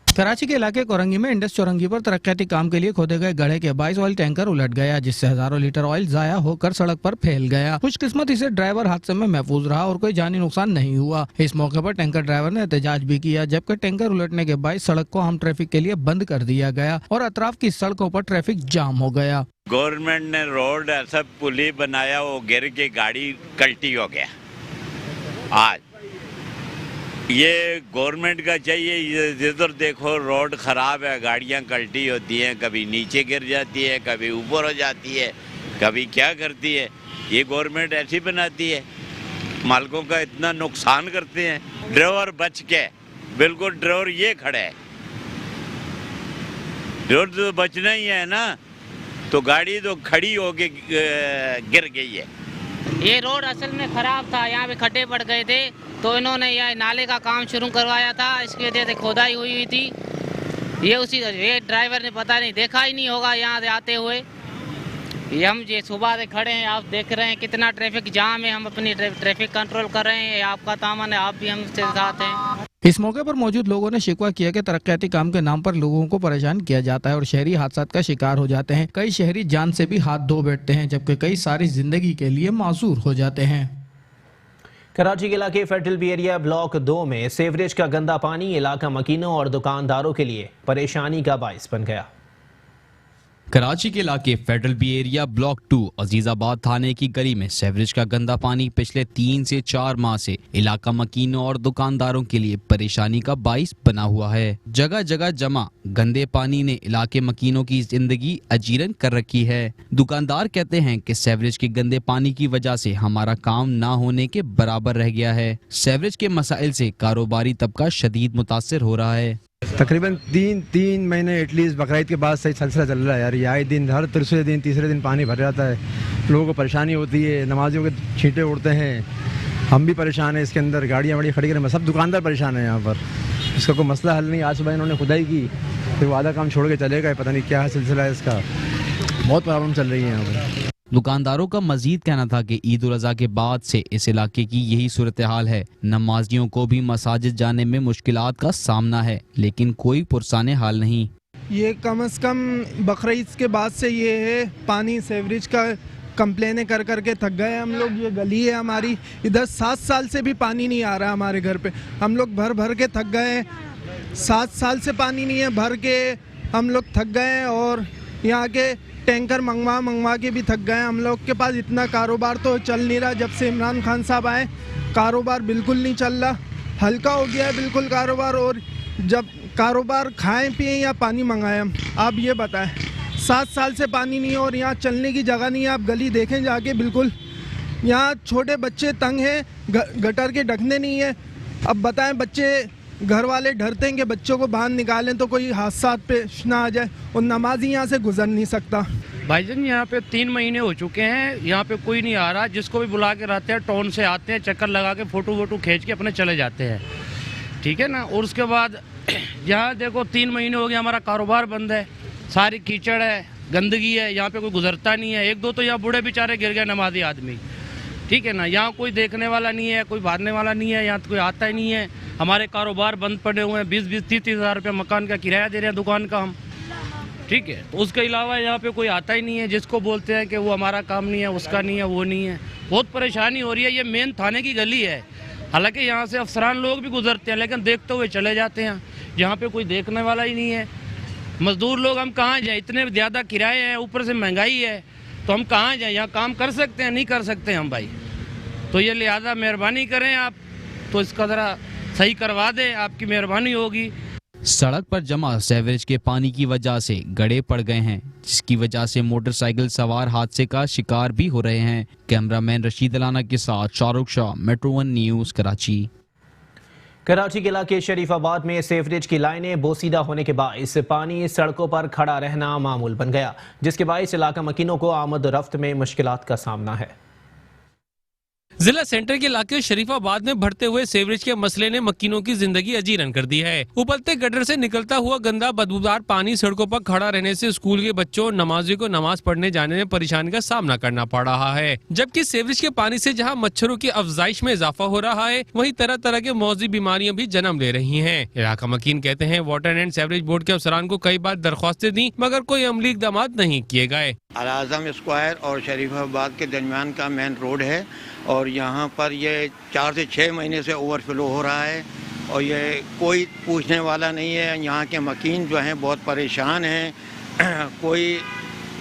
कराची के इलाके कोरंगी में इंडस चौरंगी पर तरक्याती काम के लिए खोदे गए गड्ढे के बायस ऑयल टैंकर उलट गया, जिससे हजारों लीटर ऑयल जाया होकर सड़क पर फैल गया। खुशकिस्मती से ड्राइवर हादसे में महफूज रहा और कोई जानी नुकसान नहीं हुआ। इस मौके पर टैंकर ड्राइवर ने एहतजाज भी किया, जबकि टैंकर उलटने के बाद सड़क को आम ट्रैफिक के लिए बंद कर दिया गया और अतराफ की सड़कों पर ट्रैफिक जाम हो गया। गवर्नमेंट ने रोड ऐसा पुली बनाया, वो गिर के गाड़ी कल्टी हो गया। आज ये गवर्नमेंट का चाहिए, जिधर देखो रोड ख़राब है, गाड़ियां कल्टी होती हैं, कभी नीचे गिर जाती है, कभी ऊपर हो जाती है, कभी क्या करती है। ये गवर्नमेंट ऐसी बनाती है, मालिकों का इतना नुकसान करते हैं। ड्राइवर बच के बिल्कुल ड्राइवर ये खड़े है, ड्राइवर तो बचना ही है ना, तो गाड़ी तो खड़ी होके गिर गई है। ये रोड असल में ख़राब था, यहाँ पे खड्डे पड़ गए थे, तो इन्होंने यह नाले का काम शुरू करवाया था, इसकी वजह से खोदाई हुई थी। ये ड्राइवर ने पता नहीं देखा ही नहीं होगा यहाँ से आते हुए। ये हम ये सुबह से खड़े हैं, आप देख रहे हैं कितना ट्रैफिक जाम है, हम अपनी ट्रैफिक कंट्रोल कर रहे हैं, आपका तामन है, आप भी हमसे साथ हैं। इस मौके पर मौजूद लोगों ने शिकवा किया कि तरक्याती काम के नाम पर लोगों को परेशान किया जाता है और शहरी हादसात का शिकार हो जाते हैं। कई शहरी जान से भी हाथ धो बैठते हैं, जबकि कई सारी जिंदगी के लिए माजूर हो जाते हैं। कराची के इलाके फेडरल बी एरिया ब्लॉक 2 में सीवरेज का गंदा पानी इलाका मकीनों और दुकानदारों के लिए परेशानी का बाइस बन गया। कराची के इलाके federal B area block 2 Azizabad थाने की गली में सीवरेज का गंदा पानी पिछले 3 से 4 माह से इलाका मकीनों और दुकानदारों के लिए परेशानी का बाइस बना हुआ है। जगह जगह जमा गंदे पानी ने इलाके मकीनों की जिंदगी अजीरन कर रखी है। दुकानदार कहते हैं कि सीवरेज के गंदे पानी की वजह से हमारा काम ना होने के बराबर रह गया है। सीवरेज के मसाइल से कारोबारी तबका शदीद मुतासिर हो रहा है। तकरीबन तीन महीने एटलीस्ट बकरीद के बाद सही सिलसिला चल रहा है यार। आए दिन हर तीसरे दिन पानी भर जाता है, लोगों को परेशानी होती है, नमाजियों के छींटे उड़ते हैं, हम भी परेशान हैं। इसके अंदर गाड़ियाँ बड़ी खड़ी करें, सब दुकानदार परेशान हैं यहाँ पर। इसका कोई मसला हल नहीं। आज सुबह इन्होंने खुदाई की, फिर वो आधा काम छोड़ के चले गए, पता नहीं क्या सिलसिला है इसका। बहुत प्रॉब्लम चल रही है यहाँ पर। दुकानदारों का मजीद कहना था कि ईद उल अज़हा के बाद से इस इलाके की यही सूरत हाल है। नमाजियों को भी मसाजिद जाने में मुश्किलात का सामना है, लेकिन कोई पुरसाने हाल नहीं। ये कम से कम बकरीद के बाद से ये है, पानी सीवरेज का कंप्लेनें कर करके थक गए हम लोग। ये गली है हमारी, इधर 7 साल से भी पानी नहीं आ रहा हमारे घर पे। हम लोग भर के थक गए, 7 साल से पानी नहीं है, भर के हम लोग थक गए। और यहाँ के टैंकर मंगवा के भी थक गए। हम लोग के पास इतना कारोबार तो चल नहीं रहा। जब से इमरान खान साहब आए कारोबार बिल्कुल नहीं चल रहा, हल्का हो गया है बिल्कुल कारोबार। और जब कारोबार खाएं पिए या पानी मंगाएं, हम आप ये बताएं, 7 साल से पानी नहीं है और यहाँ चलने की जगह नहीं है। आप गली देखें जाके, बिल्कुल यहाँ छोटे बच्चे तंग हैं, गटर के ढकने नहीं है। अब बताएं, बच्चे घर वाले डरते हैं कि बच्चों को बाहर निकालें तो कोई हादसा पेश ना आ जाए, और नमाजी यहाँ से गुजर नहीं सकता। भाईजान यहाँ पे 3 महीने हो चुके हैं, यहाँ पे कोई नहीं आ रहा। जिसको भी बुला के रहते हैं, टाउन से आते हैं, चक्कर लगा के फोटो वोटो खींच के अपने चले जाते हैं, ठीक है ना। और उसके बाद यहाँ देखो 3 महीने हो गए, हमारा कारोबार बंद है, सारी कीचड़ है, गंदगी है, यहाँ पे कोई गुजरता नहीं है। 1-2 तो यहाँ बूढ़े बेचारे गिर गए, नमाजी आदमी, ठीक है ना। यहाँ कोई देखने वाला नहीं है, कोई बांधने वाला नहीं है, यहाँ तो कोई आता ही नहीं है। हमारे कारोबार बंद पड़े हुए हैं, 20-30 हज़ार रुपये मकान का किराया दे रहे हैं दुकान का हम, ठीक है। तो उसके अलावा यहाँ पे कोई आता ही नहीं है। जिसको बोलते हैं कि वो हमारा काम नहीं है, उसका नहीं है, वो नहीं है। बहुत परेशानी हो रही है। ये मेन थाने की गली है, हालांकि यहाँ से अफसरान लोग भी गुजरते हैं, लेकिन देखते हुए चले जाते हैं। यहाँ पे कोई देखने वाला ही नहीं है। मजदूर लोग हम कहाँ जाएँ, इतने ज़्यादा किराए हैं, ऊपर से महंगाई है, तो हम कहाँ जाएँ। यहाँ काम कर सकते हैं, नहीं कर सकते हम भाई। तो ये लिहाजा मेहरबानी करें आप, तो इसका ज़रा सही करवा दें, आपकी मेहरबानी होगी। सड़क पर जमा सीवरेज के पानी की वजह से गड्ढे पड़ गए हैं, जिसकी वजह से मोटरसाइकिल सवार हादसे का शिकार भी हो रहे हैं। कैमरामैन रशीद अलाना के साथ शाहरुख शाह, मेट्रो 1 न्यूज़, कराची। कराची के इलाके शरीफाबाद में सीवरेज की लाइनें बोसीदा होने के बाइस पानी सड़कों पर खड़ा रहना मामूल बन गया, जिसके बाइस इलाका मकीनों को आमद रफ्त में मुश्किलात का सामना है। जिला सेंटर के इलाके शरीफाबाद में बढ़ते हुए सीवरेज के मसले ने मकीनों की जिंदगी अजीरन कर दी है। उबलते गटर से निकलता हुआ गंदा बदबूदार पानी सड़कों पर खड़ा रहने से स्कूल के बच्चों और नमाजी को नमाज पढ़ने जाने में परेशानी का सामना करना पड़ रहा है। जबकि सीवरेज के पानी से जहां मच्छरों की अफजाइश में इजाफा हो रहा है, वहीं तरह तरह के मौजी बीमारियां भी जन्म ले रही हैं। इलाका मकीन कहते हैं वाटर एंड सीवरेज बोर्ड के अफसरान को कई बार दरख्वास्तें दी, मगर कोई अमली इक़दाम नहीं किए गए। आज़म स्क्वायर और शरीफाबाद के दरमियान का मेन रोड है, और यहाँ पर ये 4 से 6 महीने से ओवरफ्लो हो रहा है, और ये कोई पूछने वाला नहीं है। यहाँ के मकीन जो हैं बहुत परेशान हैं, कोई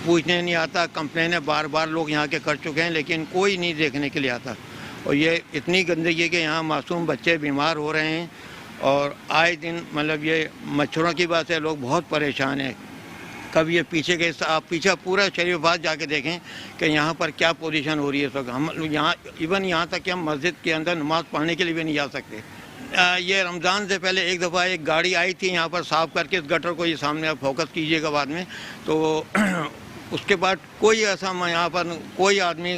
पूछने नहीं आता। कंप्लेनें बार बार लोग यहाँ के कर चुके हैं, लेकिन कोई नहीं देखने के लिए आता। और ये इतनी गंदगी है कि यहाँ मासूम बच्चे बीमार हो रहे हैं, और आए दिन मतलब ये मच्छरों की बात है, लोग बहुत परेशान हैं। कभी ये पीछे के आप पीछे पूरा शरीफाबाद जाके देखें कि यहाँ पर क्या पोजीशन हो रही है इस वक्त। हम यहाँ इवन यहाँ तक कि हम मस्जिद के अंदर नमाज़ पढ़ने के लिए भी नहीं जा सकते। ये रमज़ान से पहले एक दफ़ा एक गाड़ी आई थी यहाँ पर साफ़ करके इस गटर को, ये सामने आप फोकस कीजिएगा बाद में, तो उसके बाद कोई ऐसा यहाँ पर कोई आदमी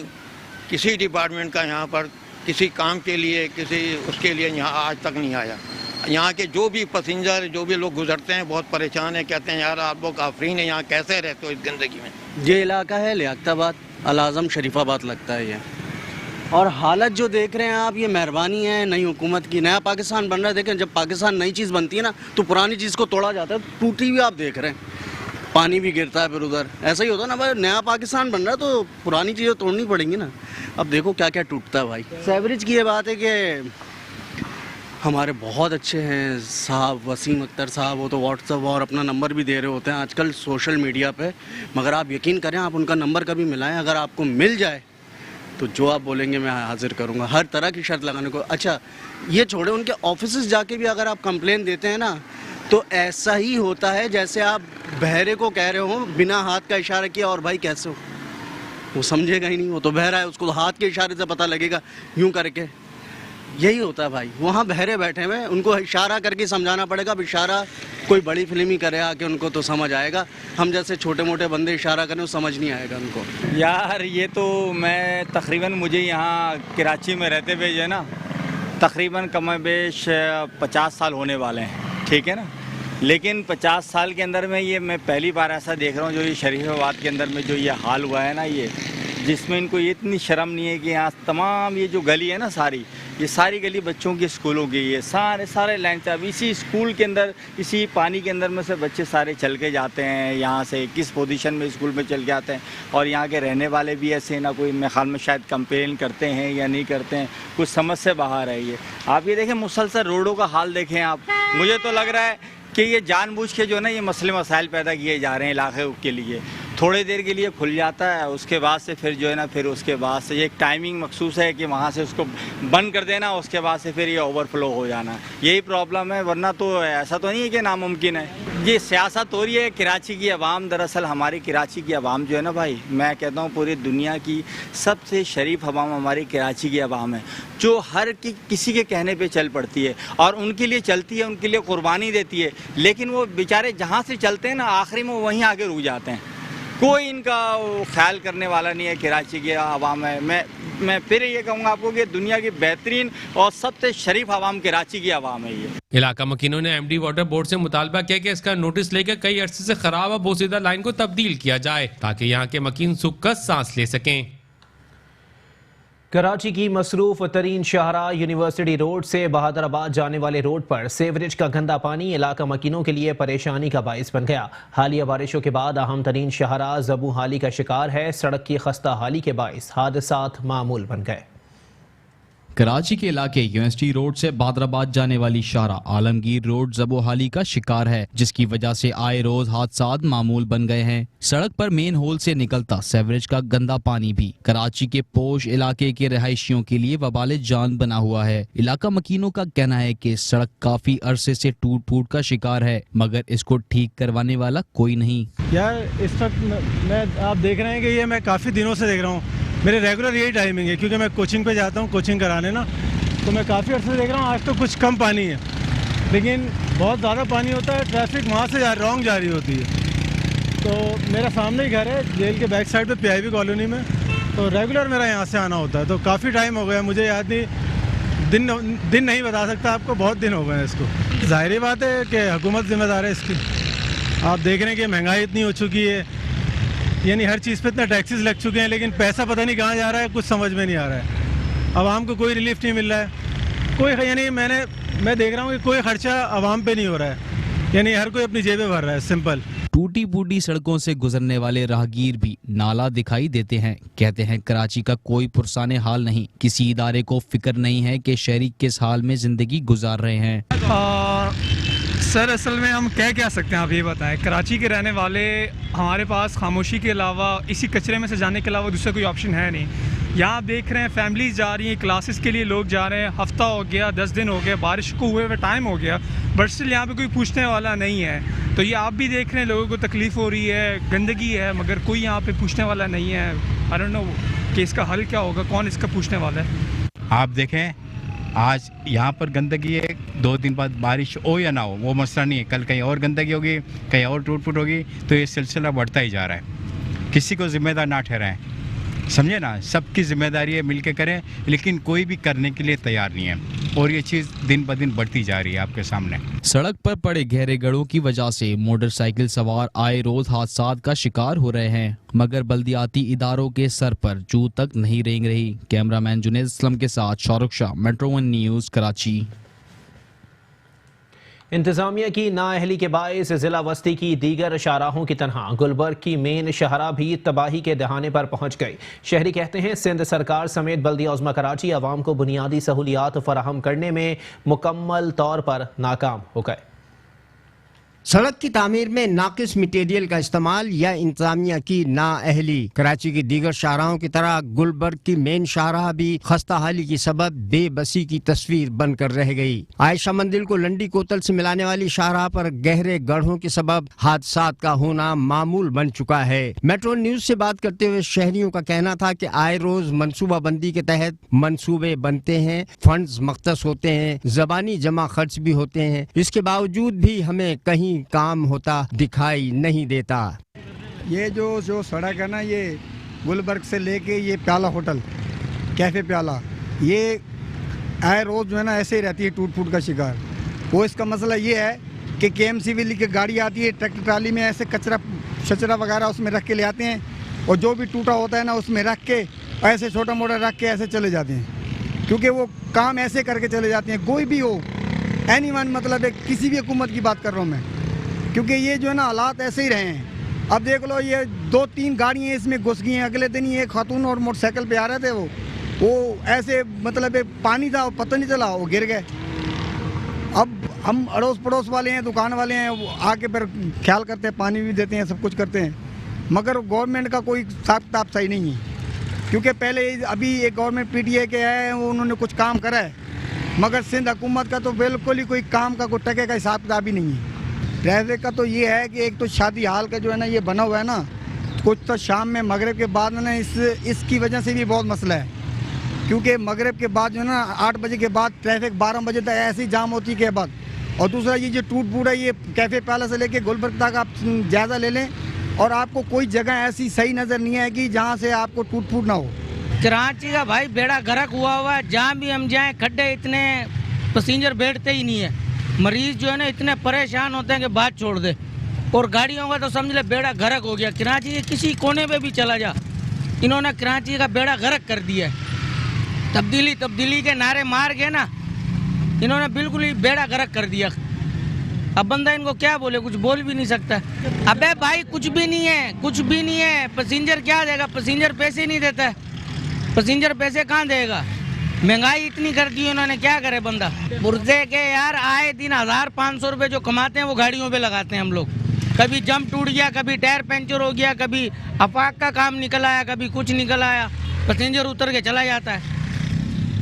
किसी डिपार्टमेंट का यहाँ पर किसी काम के लिए किसी उसके लिए यहाँ आज तक नहीं आया। यहाँ के जो भी पैसेंजर जो भी लोग गुजरते हैं बहुत परेशान हैं, कहते हैं यार आप लोग आफरीन है, यहाँ कैसे रहते हो इस गंदगी में। ये इलाका है लियाकताबाद, अल-आज़म, शरीफाबाद लगता है ये। और हालत जो देख रहे हैं आप, ये मेहरबानी है नई हुकूमत की, नया पाकिस्तान बन रहा है। देखें जब पाकिस्तान नई चीज़ बनती है ना तो पुरानी चीज़ को तोड़ा जाता है, टूटी हुई आप देख रहे हैं, पानी भी गिरता है फिर उधर, ऐसा ही होता है ना भाई। नया पाकिस्तान बन रहा है तो पुरानी चीज़ें तोड़नी पड़ेंगी ना। अब देखो क्या क्या टूटता है भाई। सेवरेज की ये बात है कि हमारे बहुत अच्छे हैं साहब, वसीम अख्तर साहब, वो तो व्हाट्सअप और अपना नंबर भी दे रहे होते हैं आजकल सोशल मीडिया पे, मगर आप यकीन करें आप उनका नंबर कभी मिलाएं, अगर आपको मिल जाए तो जो आप बोलेंगे मैं हाजिर करूँगा, हर तरह की शर्त लगाने को। अच्छा ये छोड़े, उनके ऑफिस जाके भी अगर आप कंप्लेन देते हैं ना तो ऐसा ही होता है जैसे आप बहरे को कह रहे हो बिना हाथ का इशारा किया और भाई कैसे हो, वो समझेगा ही नहीं, वो तो बहरा है, उसको हाथ के इशारे से पता लगेगा यूं करके। यही होता है भाई, वहाँ बहरे बैठे हुए उनको इशारा करके समझाना पड़ेगा। अब इशारा कोई बड़ी फिल्म ही करे आके उनको तो समझ आएगा, हम जैसे छोटे मोटे बंदे इशारा करें वो समझ नहीं आएगा उनको। यार ये तो मैं तकरीबन मुझे यहाँ कराची में रहते हुए जो है ना तकरीबन कम बेश 50 साल होने वाले हैं, ठीक है ना। लेकिन 50 साल के अंदर में ये मैं पहली बार ऐसा देख रहा हूँ जो ये शरीफाबाद के अंदर में जो ये हाल हुआ है ना, ये जिसमें इनको ये इतनी शर्म नहीं है कि यहाँ तमाम ये जो गली है ना सारी, ये सारी गली बच्चों की स्कूलों की, ये सारे लाइन से अब इसी स्कूल के अंदर इसी पानी के अंदर में से बच्चे सारे चल के जाते हैं यहाँ से, किस पोजीशन में स्कूल में चल के आते हैं। और यहाँ के रहने वाले भी ऐसे ना, कोई मेरे ख्याल में शायद कंप्लेन करते हैं या नहीं करते हैं, कुछ समझ से बाहर है ये। आप ये देखें मुसलसल रोडों का हाल देखें आप, मुझे तो लग रहा है कि ये जानबूझ के जो है ना ये मसले मसाइल पैदा किए जा रहे हैं इलाके के लिए। थोड़ी देर के लिए खुल जाता है, उसके बाद से फिर जो है ना फिर उसके बाद से एक टाइमिंग मखसूस है कि वहाँ से उसको बंद कर देना, उसके बाद से फिर ये ओवरफ्लो हो जाना, यही प्रॉब्लम है। वरना तो ऐसा तो नहीं है कि नामुमकिन है। ये सियासत हो रही है कराची की आवाम, दरअसल हमारी कराची की आवाम जो है ना भाई, मैं कहता हूँ पूरी दुनिया की सबसे शरीफ आवाम हमारी कराची की आवाम है, जो हर किसी के कहने पे चल पड़ती है और उनके लिए चलती है, उनके लिए कुर्बानी देती है। लेकिन वो बेचारे जहाँ से चलते हैं ना आखिरी में वहीं आगे रुक जाते हैं, कोई इनका ख्याल करने वाला नहीं है। कराची की आवाम है, मैं फिर ये कहूँगा आपको कि दुनिया की बेहतरीन और सबसे शरीफ आवाम कराची की आवाम है ये। इलाका मकीनों ने एमडी वाटर बोर्ड से मुतालबा किया कि इसका नोटिस लेकर कई अरसे से खराब बोसीदा लाइन को तब्दील किया जाए ताकि यहाँ के मकीन सुख का सांस ले सकें। कराची की मसरूफ तरीन शाहरा यूनिवर्सिटी रोड से बहादुराबाद जाने वाले रोड पर सेवरेज का गंदा पानी इलाका मकीनों के लिए परेशानी का बाइस बन गया। हालिया बारिशों के बाद अहम तरीन शाहरा ज़बू हाली का शिकार है। सड़क की खस्ता हाली के बाइस हादसात मामूल बन गए। कराची के इलाके यूनिवर्सिटी रोड से बहादुराबाद जाने वाली शाहरा आलमगीर रोड ज़बोहाली का शिकार है, जिसकी वजह से आए रोज हादसात मामूल बन गए हैं। सड़क पर मेन होल से निकलता सेवरेज का गंदा पानी भी कराची के पोश इलाके के रहायशियों के लिए वबाले जान बना हुआ है। इलाका मकीनों का कहना है कि सड़क काफी अरसे से टूट फूट का शिकार है, मगर इसको ठीक करवाने वाला कोई नहीं। यार इस वक्त मैं आप देख रहे हैं कि ये मैं काफ़ी दिनों से देख रहा हूँ, मेरे रेगुलर यही टाइमिंग है क्योंकि मैं कोचिंग पे जाता हूँ कोचिंग कराने ना, तो मैं काफ़ी अर्से से देख रहा हूँ। आज तो कुछ कम पानी है, लेकिन बहुत ज़्यादा पानी होता है, ट्रैफिक वहाँ से रॉन्ग जा रही होती है। तो मेरा सामने ही घर है जेल के बैक साइड पे PIB कॉलोनी में, तो रेगुलर मेरा यहाँ से आना होता है। तो काफ़ी टाइम हो गया, मुझे याद नहीं, दिन नहीं बता सकता आपको, बहुत दिन हो गए हैं इसको। ज़ाहिर बात है कि हुकूमत जिम्मेदार है इसकी। आप देख रहे हैं कि महंगाई इतनी हो चुकी है, यानी हर चीज़ पे इतना टैक्सेस लग चुके हैं, लेकिन पैसा पता नहीं कहाँ जा रहा है, कुछ समझ में नहीं आ रहा है। आवाम को कोई रिलीफ नहीं मिल रहा है, कोई यानी मैं देख रहा हूँ कि कोई खर्चा आवाम पे नहीं हो रहा है, यानी हर कोई अपनी जेबें भर रहा है। सिंपल टूटी फूटी सड़कों से गुजरने वाले राहगीर भी नाला दिखाई देते हैं। कहते हैं कराची का कोई पुरसाने हाल नहीं, किसी इदारे को फिक्र नहीं है कि शहरी किस हाल में जिंदगी गुजार रहे हैं। सर असल में हम क्या सकते हैं, आप ये बताएं। कराची के रहने वाले, हमारे पास खामोशी के अलावा इसी कचरे में से जाने के अलावा दूसरा कोई ऑप्शन है नहीं। यहाँ आप देख रहे हैं फैमिलीज जा रही हैं, क्लासेस के लिए लोग जा रहे हैं, हफ्ता हो गया, 10 दिन हो गए, बारिश को हुए हुए टाइम हो गया, बट स्टिल यहाँ पे कोई पूछने वाला नहीं है। तो ये आप भी देख रहे हैं लोगों को तकलीफ़ हो रही है, गंदगी है, मगर कोई यहाँ पे पूछने वाला नहीं है। आई डोंट नो कि इसका हल क्या होगा, कौन इसका पूछने वाला है। आप देखें आज यहाँ पर गंदगी है, 2 दिन बाद बारिश हो या ना हो वो मसला नहीं है, कल कहीं और गंदगी होगी, कहीं और टूट फूट होगी, तो ये सिलसिला बढ़ता ही जा रहा है। किसी को जिम्मेदार ना ठहराएं, समझे ना, सबकी जिम्मेदारी है, मिल के करें, लेकिन कोई भी करने के लिए तैयार नहीं है और ये चीज़ दिन ब दिन बढ़ती जा रही है आपके सामने। सड़क पर पड़े गहरे गड्ढों की वजह से मोटरसाइकिल सवार आए रोज हादसात का शिकार हो रहे हैं, मगर बल्दियाती इदारों के सर पर जू तक नहीं रेंग रही। कैमरामैन जुनेद असलम के साथ शाहरुख शाह, मेट्रो 1 न्यूज़, कराची। इंतजामिया की नाअहली के बायस जिला वस्ती की दीगर शाहराहों की तरह गुलबर्ग की मेन शाहरा भी तबाही के दहाने पर पहुंच गई। शहरी कहते हैं सिंध सरकार समेत बल्दिया उज़्मा कराची आवाम को बुनियादी सहूलियात फराहम करने में मुकम्मल तौर पर नाकाम हो गए। सड़क की तामीर में नाकिस मटेरियल का इस्तेमाल या इंतजामिया की नाअहली। कराची की दीगर शाहराहों की तरह गुलबर्ग की मेन शाहराह भी खस्ताहाली की सबब बेबसी की तस्वीर बनकर रह गई। आयशा मंदिर को लंडी कोतल से मिलाने वाली शाहराह पर गहरे गड्ढों के सबब हादसात का होना मामूल बन चुका है। मेट्रो न्यूज से बात करते हुए शहरियों का कहना था कि आए रोज मनसूबा बंदी के तहत मंसूबे बनते हैं, फंड्स मख्तस होते हैं, जबानी जमा खर्च भी होते हैं, इसके बावजूद भी हमें कहीं काम होता दिखाई नहीं देता। ये जो सड़क है ना, ये गुलबर्ग से लेके ये प्याला होटल, कैफे प्याला, ये आए रोज जो है ना ऐसे ही रहती है टूट फूट का शिकार। वो इसका मसला ये है कि KMC वाली की गाड़ी आती है, ट्रैक्टर ट्राली में ऐसे कचरा वगैरह उसमें रख के ले आते हैं और जो भी टूटा होता है ना उसमें रख के ऐसे छोटा मोटा रख के ऐसे चले जाते हैं, क्योंकि वो काम ऐसे करके चले जाते हैं। कोई भी हो, एनीवन, मतलब एक किसी भी हुकूमत की बात कर रहा हूँ मैं, क्योंकि ये जो है ना हालात ऐसे ही रहे हैं। अब देख लो, ये 2-3 गाड़ियाँ इसमें घुस गई हैं। अगले दिन ही एक खातून और मोटरसाइकिल पे आ रहे थे, वो ऐसे मतलब पानी था, पता नहीं चला, वो गिर गए। अब हम अड़ोस पड़ोस वाले हैं, दुकान वाले हैं, वो आके फिर ख्याल करते हैं, पानी भी देते हैं, सब कुछ करते हैं, मगर गवर्नमेंट का कोई हिसाब किताब सही नहीं है। क्योंकि पहले अभी एक गवर्नमेंट PTA के है, उन्होंने कुछ काम करा है, मगर सिंध हुकूमत का तो बिल्कुल ही कोई काम का कोई टके का हिसाब किताब भी नहीं है। ट्रैफिक का तो ये है कि एक तो शादी हाल का जो है ना ये बना हुआ है ना, कुछ तो शाम में मगरिब के बाद ना इसकी वजह से भी बहुत मसला है, क्योंकि मगरिब के बाद जो है ना 8 बजे के बाद ट्रैफिक 12 बजे तक ऐसी ही जाम होती है के बाद। और दूसरा ये जो टूट फूट है, ये कैफे प्याला से लेके गुलबर्ग तक आप जायज़ा ले लें और आपको कोई जगह ऐसी सही नज़र नहीं आएगी जहाँ से आपको टूट फूट ना हो। कराची का भाई बेड़ा गर्क हुआ हुआ है, जहाँ भी हम जाएँ खड्डे इतने, पैसेंजर बैठते ही नहीं है। मरीज जो है ना इतने परेशान होते हैं कि बात छोड़ दे, और गाड़ियों का तो समझ ले बेड़ा गर्क हो गया। कराची के किसी कोने पे भी चला जा, इन्होंने कराची का बेड़ा गर्क कर दिया है। तब्दीली के नारे मार के ना इन्होंने बिल्कुल ही बेड़ा गर्क कर दिया। अब बंदा इनको क्या बोले, कुछ बोल भी नहीं सकता। अबे भाई कुछ भी नहीं है, कुछ भी नहीं है। पैसेंजर क्या देगा, पैसेंजर पैसे नहीं देता है, पैसेंजर पैसे कहाँ देगा। महंगाई इतनी कर दी उन्होंने, क्या करे बंदा। पुर्जे के यार आए दिन 1500 रुपये जो कमाते हैं वो गाड़ियों पे लगाते हैं हम लोग। कभी जंप टूट गया, कभी टायर पंचर हो गया, कभी अफाक का काम निकल आया, कभी कुछ निकल आया, पैसेंजर उतर के चला जाता है।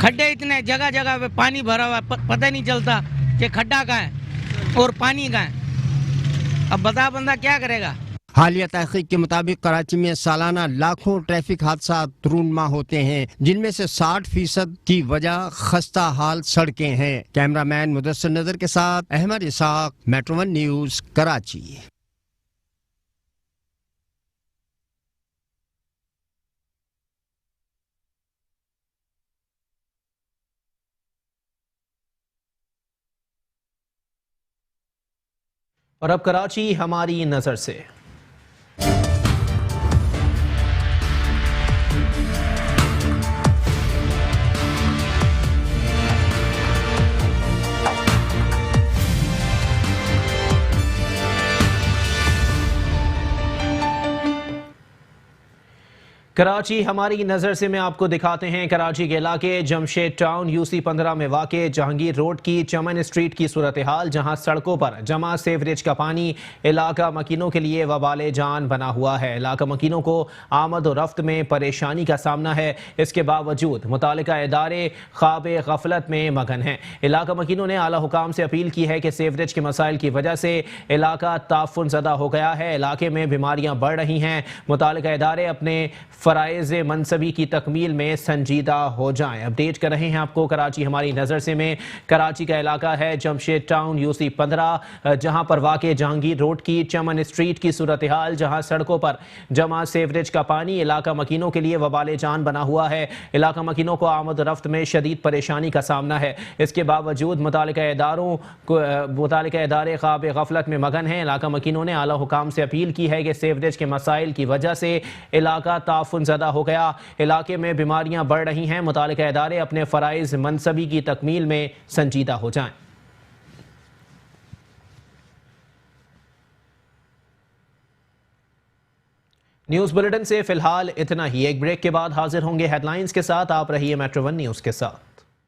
खड्डे इतने जगह जगह पे पानी भरा हुआ, पता नहीं चलता कि खड्डा कहाँ है और पानी कहाँ है। अब बता बंदा क्या करेगा। हालिया तहकीक के मुताबिक कराची में सालाना लाखों ट्रैफिक हादसा रूनमा होते हैं, जिनमें से 60% की वजह खस्ता हाल सड़कें हैं। कैमरामैन मुदस्सिर नजर के साथ अहमद इसाक, मेट्रो 1 न्यूज़, कराची। और अब कराची हमारी नजर से। कराची हमारी नज़र से में आपको दिखाते हैं कराची के इलाके जमशेद टाउन UC 15 में वाक़े जहांगीर रोड की चमन स्ट्रीट की सूरत हाल, जहां सड़कों पर जमा सीवरेज का पानी इलाका मकीनों के लिए वबाले जान बना हुआ है। इलाका मकीनों को आमद और रफ्त में परेशानी का सामना है, इसके बावजूद मुतालिका इदारे ख्वाब गफलत में मगन हैं। इलाका मकीनों ने आला हुकाम से अपील की है कि सीवरेज के मसाइल की वजह से इलाका ताफुन ज़दा हो गया है, इलाके में बीमारियाँ बढ़ रही हैं। मुतालिका इदारे अपने फ़राइज़ मनसबी की तकमील में संजीदा हो जाएं। अपडेट कर रहे हैं आपको कराची हमारी नज़र से में। कराची का इलाका है जमशेद टाउन UC 15, जहां पर वाक़े जहांगीर रोड की चमन स्ट्रीट की सूरत हाल, जहां सड़कों पर जमा सेवरेज का पानी इलाका मकीनों के लिए वबाले जान बना हुआ है। इलाका मकीनों को आमद रफ्त में शदीद परेशानी का सामना है। इसके बावजूद मुतालिका इदारे ख्वाब गफलत में मगन हैं। इलाका मकीनों ने आला हुकाम से अपील की है कि सेवरेज के मसाइल की वजह से इलाका ताफुन ज़दा हो गया, इलाके में बीमारियां बढ़ रही हैं। मुतालिका इदारे अपने फ़राइज़ मनसबी की तकमील में संजीदा हो जाएं। न्यूज़ बुलेटिन से फिलहाल इतना ही। एक ब्रेक के बाद हाजिर होंगे हेडलाइंस के साथ। आप रहिए मेट्रो 1 न्यूज़ के साथ।